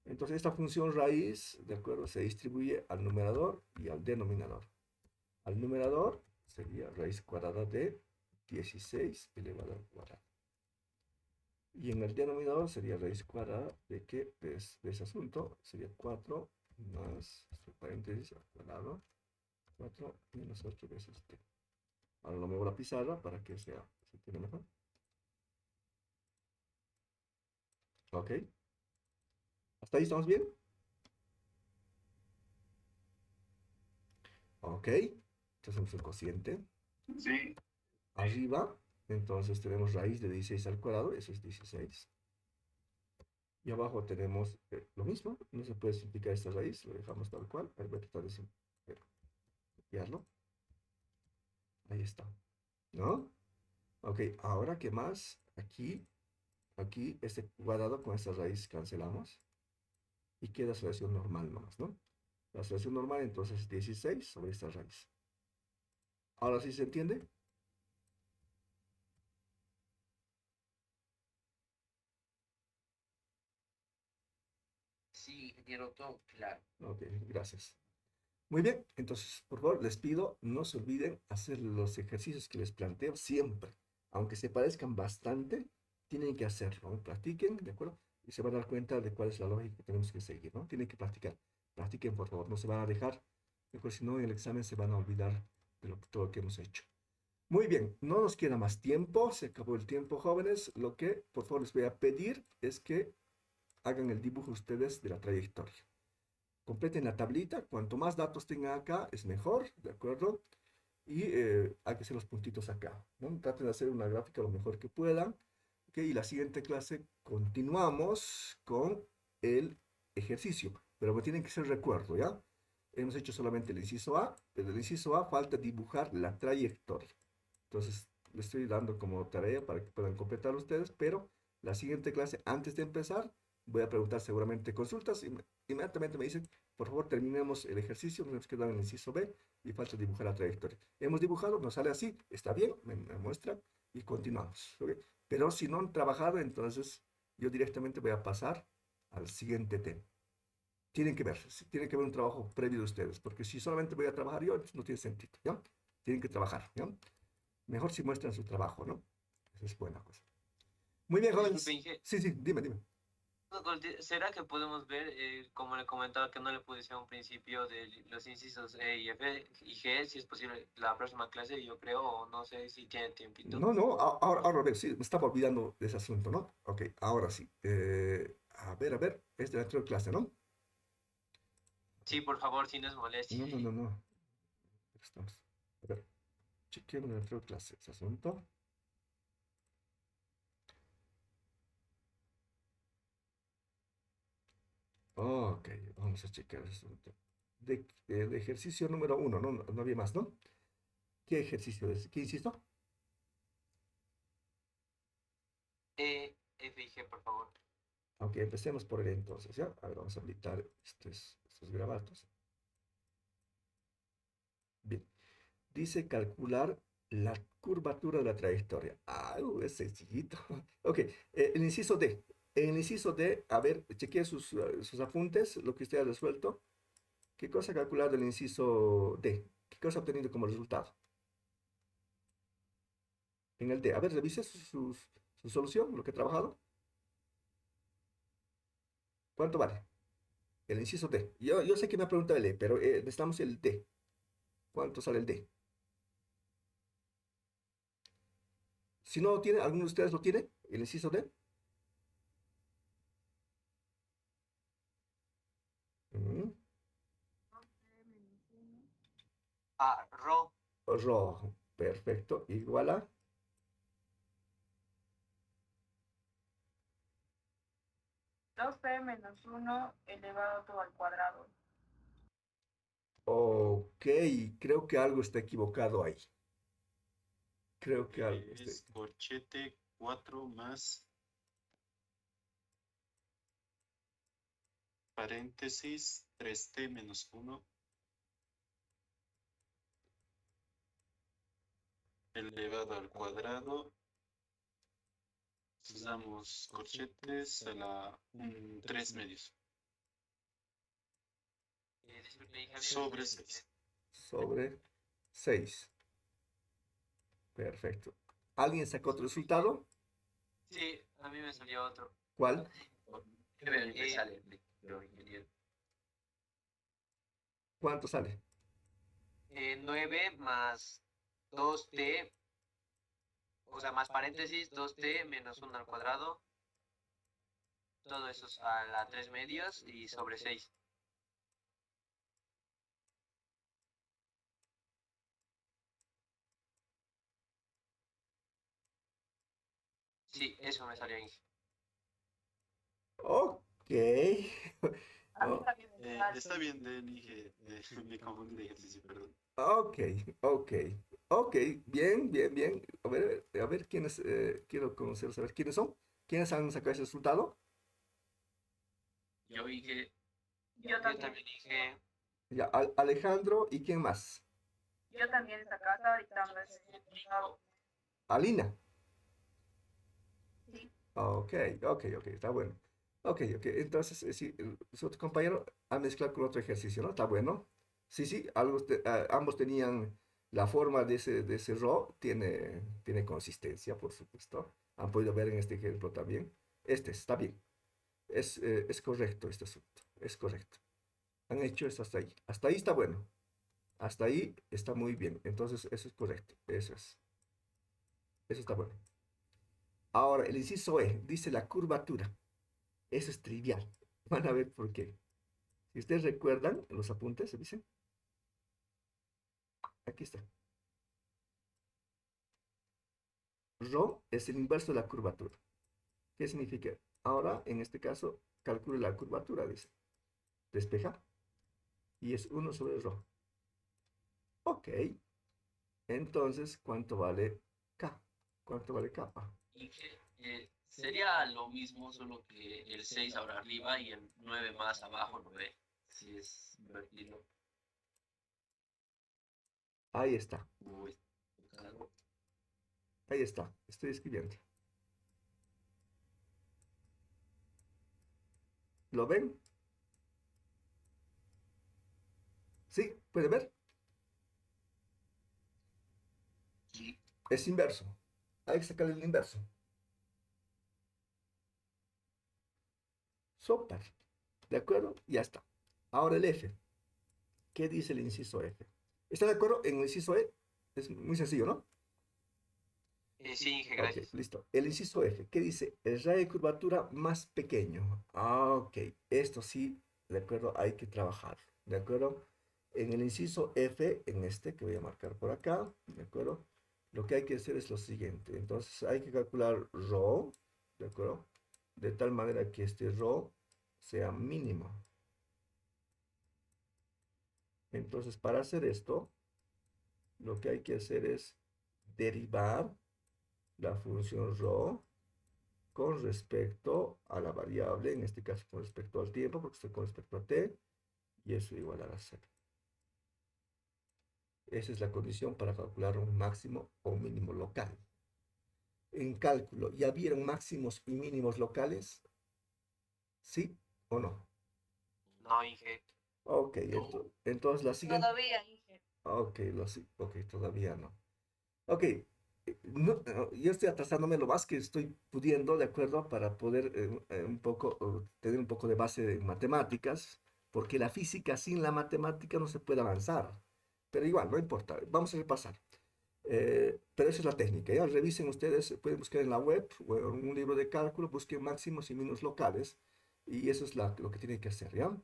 Entonces esta función raíz, ¿de acuerdo? Se distribuye al numerador y al denominador. Al numerador sería raíz cuadrada de 16 elevado al cuadrado. Y en el denominador sería raíz cuadrada de qué, de ese asunto, sería 4 más, este paréntesis al cuadrado, 4 menos 8 veces t. Ahora lo muevo a la pizarra para que se entienda mejor. Ok. ¿Hasta ahí estamos bien? Ok. Entonces hacemos el cociente. Sí. Arriba, entonces tenemos raíz de 16 al cuadrado, eso es 16. Y abajo tenemos lo mismo, no se puede simplificar esta raíz, lo dejamos tal cual. Voy a tratar de copiarlo. Ahí está. ¿No? Ok, ahora, ¿qué más? Aquí, este cuadrado con esta raíz cancelamos. Y queda relación normal nomás, ¿no? La relación normal entonces es 16 sobre esta raíz. ¿Ahora sí se entiende? Sí, ingeniero, todo claro. Ok, gracias. Muy bien, entonces, por favor, les pido, no se olviden hacer los ejercicios que les planteo siempre. Aunque se parezcan bastante, tienen que hacerlo, ¿no? Practiquen, ¿de acuerdo? Y se van a dar cuenta de cuál es la lógica que tenemos que seguir, ¿no? Tienen que practicar. Practiquen, por favor, no se van a dejar, porque si no, en el examen se van a olvidar de todo lo que hemos hecho. Muy bien, no nos queda más tiempo, se acabó el tiempo, jóvenes. Lo que, por favor, les voy a pedir es que hagan el dibujo ustedes de la trayectoria. Completen la tablita, cuanto más datos tengan acá es mejor, ¿de acuerdo? Y hay que hacer los puntitos acá, ¿no? Traten de hacer una gráfica lo mejor que puedan, ¿ok? Y la siguiente clase continuamos con el ejercicio, pero me tienen que ser recuerdo, ¿ya? Hemos hecho solamente el inciso A, pero el inciso A falta dibujar la trayectoria. Entonces, les estoy dando como tarea para que puedan completar ustedes, pero la siguiente clase, antes de empezar, voy a preguntar seguramente consultas y inmediatamente me dicen, por favor, terminemos el ejercicio, nos hemos quedado en el inciso B y falta dibujar la trayectoria. Hemos dibujado, nos sale así, está bien, me muestra y continuamos. ¿Okay? Pero si no han trabajado, entonces yo directamente voy a pasar al siguiente tema. Tienen que ver un trabajo previo de ustedes, porque si solamente voy a trabajar yo, entonces no tiene sentido, ¿ya? Tienen que trabajar, ¿ya? Mejor si muestran su trabajo, ¿no? Esa es buena cosa. Muy bien, jóvenes. Disculpe, Inge, Sí, sí, dime. ¿Será que podemos ver, como le comentaba, que no le puse a un principio de los incisos E y F y G, si es posible, la próxima clase, yo creo, o no sé si tiene tiempito? No, no, ahora, a ver, sí, me estaba olvidando de ese asunto, ¿no? Ok, ahora sí. A ver, es de la anterior clase, ¿no? Sí, por favor, si no es molestia. No, no, no, no. Estamos. A ver, chequeemos la anterior clase, ese asunto. Ok, vamos a checar ese asunto. De ejercicio número uno, no, no había más, ¿no? ¿Qué ejercicio es? ¿Qué insisto? E, F y G, por favor. Ok, empecemos por él entonces, ¿ya? A ver, vamos a habilitar estos grabados. Bien. Dice calcular la curvatura de la trayectoria. Ah, es sencillito. Ok, el inciso D. En el inciso D, a ver, chequee sus apuntes, lo que usted ha resuelto. ¿Qué cosa calcular del inciso D? ¿Qué cosa ha obtenido como resultado? En el D. A ver, revise su solución, lo que ha trabajado. ¿Cuánto vale? El inciso D. Yo sé que me ha preguntado el E, pero necesitamos el D. ¿Cuánto sale el D? Si no lo tiene, ¿alguno de ustedes lo tiene? ¿El inciso D? Mm, Rho, rojo. Perfecto. Igual a. 2p menos 1 elevado todo al cuadrado. Ok, creo que algo está equivocado ahí. Creo que algo está. Es corchete 4 más paréntesis 3t menos 1 elevado al cuadrado. Damos corchetes a la 3 medios disculpe, Javier. sobre 6. Sobre 6. Perfecto. ¿Alguien sacó otro resultado? Sí, a mí me salió otro. ¿Cuál? ¿Qué me sale, pero ingeniero? ¿Cuánto sale? 9 más 2t, o sea, más paréntesis, 2t menos 1 al cuadrado. Todo eso es a la 3 medios y sobre 6. Sí, eso me salió ahí. Ok. A mí Oh, también me sale. Está bien, dije, me confundí de ejercicio, perdón. ok, ok. Ok, bien, bien, bien. A ver quiénes, quiero conocer, saber quiénes son. ¿Quiénes han sacado ese resultado? Yo vi que Yo Yo también. también dije, Ya, Alejandro y quién más. Yo también esta casa dictando ese resultado. Alina. Sí. Ok, ok, ok, está bueno. Ok, ok, entonces sí, su otro compañero ha mezclado con otro ejercicio, ¿no? Está bueno. Sí, sí, ambos tenían la forma de ese RAW, tiene consistencia, por supuesto. Han podido ver en este ejemplo también. Este está bien. Es correcto este asunto, es correcto. Han hecho esto hasta ahí. Hasta ahí está bueno. Hasta ahí está muy bien. Entonces, eso es correcto. Eso está bueno. Ahora, el inciso E dice la curvatura. Eso es trivial. Van a ver por qué. Si ustedes recuerdan, en los apuntes, ¿se dicen? Aquí está. Rho es el inverso de la curvatura. ¿Qué significa? Ahora, en este caso, calcule la curvatura, dice. Despeja. Y es 1 sobre rho. Ok. Entonces, ¿cuánto vale K? ¿Cuánto vale kappa? y que sería lo mismo, solo que el 6 ahora arriba y el 9 más abajo, ¿no ve? Si es invertido. Ahí está. Uy, claro. Ahí está. Estoy escribiendo. ¿Lo ven? ¿Sí? ¿Puede ver? Sí, Es inverso. Hay que sacarle el inverso. Súper. ¿De acuerdo? Ya está. Ahora el F. ¿Qué dice el inciso F? ¿Está de acuerdo en el inciso E? Es muy sencillo, ¿no? Sí, Inge, Ok, gracias. listo. El inciso F. ¿Qué dice? El radio de curvatura más pequeño. Ah, ok. Esto sí, de acuerdo, hay que trabajar. ¿De acuerdo? En el inciso F, en este que voy a marcar por acá, ¿de acuerdo? Lo que hay que hacer es lo siguiente. Entonces hay que calcular ρ, ¿de acuerdo? De tal manera que este ρ sea mínimo. Entonces, para hacer esto, lo que hay que hacer es derivar la función ρ con respecto a la variable, en este caso con respecto al tiempo, porque estoy con respecto a t, y eso igual a 0. Esa es la condición para calcular un máximo o mínimo local. En cálculo, ¿ya vieron máximos y mínimos locales? ¿Sí o no? No, Inge. Ok, entonces la siguiente... Todavía, Inge. Ok, ok, todavía no. Ok, yo estoy atrasándome lo más que estoy pudiendo, ¿de acuerdo? Para poder un poco, tener un poco de base en matemáticas, porque la física sin la matemática no se puede avanzar. Pero igual, no importa, vamos a repasar. Pero esa es la técnica, ¿ya? Revisen ustedes, pueden buscar en la web o en un libro de cálculo, busquen máximos y mínimos locales, y eso es lo que tienen que hacer, ¿ya?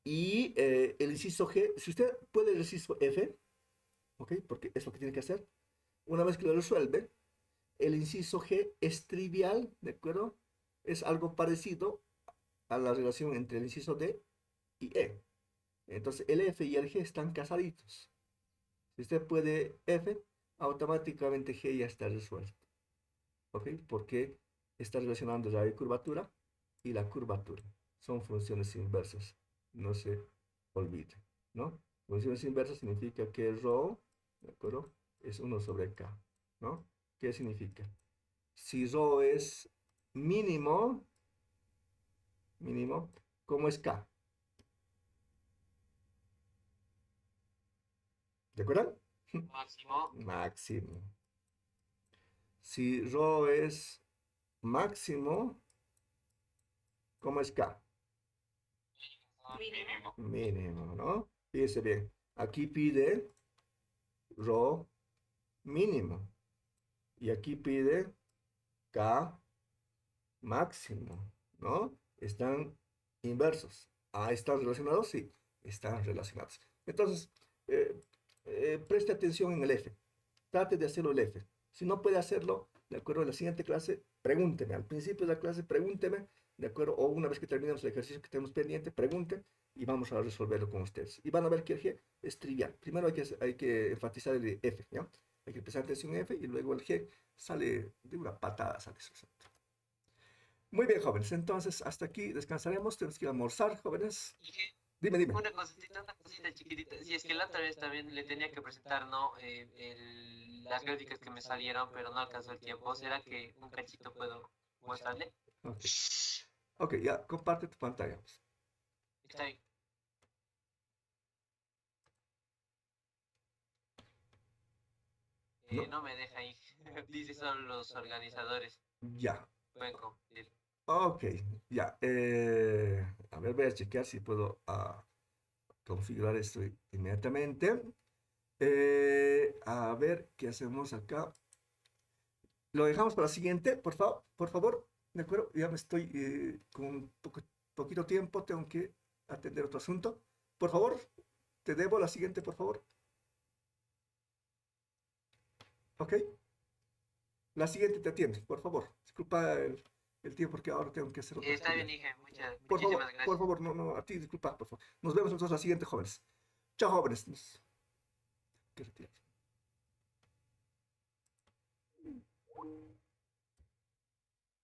Y el inciso G, si usted puede el inciso F, ¿ok? Porque es lo que tiene que hacer. Una vez que lo resuelve, el inciso G es trivial, ¿de acuerdo? Es algo parecido a la relación entre el inciso D y E. Entonces, el F y el G están casaditos. Si usted puede F, automáticamente G ya está resuelto. ¿Ok? Porque está relacionando la curvatura y la curvatura. Son funciones inversas. No se olvide, ¿no? Funciones inversas significa que ρ, ¿de acuerdo? Es 1 sobre K, ¿no? ¿Qué significa? Si ρ es mínimo, mínimo, ¿cómo es K? ¿De acuerdo? Máximo. Máximo. Si ρ es máximo, ¿cómo es K? Mínimo. Mínimo, ¿no? Fíjese bien. Aquí pide ρ mínimo. Y aquí pide K máximo, ¿no? Están inversos. Ah, ¿están relacionados? Sí, están relacionados. Entonces, preste atención en el F. Trate de hacerlo el F. Si no puede hacerlo, de acuerdo, en la siguiente clase, pregúnteme. Al principio de la clase, pregúnteme, de acuerdo, o una vez que terminemos el ejercicio que tenemos pendiente, pregunten y vamos a resolverlo con ustedes. Y van a ver que el G es trivial. Primero hay que enfatizar el F, ¿ya? Hay que prestar atención en F y luego el G sale de una patada, sale eso. Muy bien, jóvenes. Entonces, hasta aquí descansaremos. Tenemos que ir a almorzar, jóvenes. Inge, Dime. una cosita chiquitita. Si es que la otra vez también le tenía que presentar, ¿no? Las gráficas que me salieron, pero no alcanzó el tiempo. ¿Será que un cachito puedo mostrarle? Ok. Ok, ya, comparte tu pantalla, pues. Está bien. ¿No? No me deja ahí. Dice son los organizadores. Ya. Pueden compartir. Ok, ya. A ver, voy a chequear si puedo configurar esto inmediatamente. A ver, ¿qué hacemos acá? Lo dejamos para la siguiente, por favor. ¿De acuerdo? Ya me estoy con poquito tiempo, tengo que atender otro asunto. Por favor, te debo la siguiente, por favor. ¿Ok? La siguiente te atiende, por favor. Disculpa el tiempo porque ahora tengo que hacer otra Está actividad. bien, Inge. Por favor, Muchísimas gracias. por favor, no, a ti, disculpa, por favor. Nos vemos entonces la siguiente, jóvenes. Chao, jóvenes. Que retirar.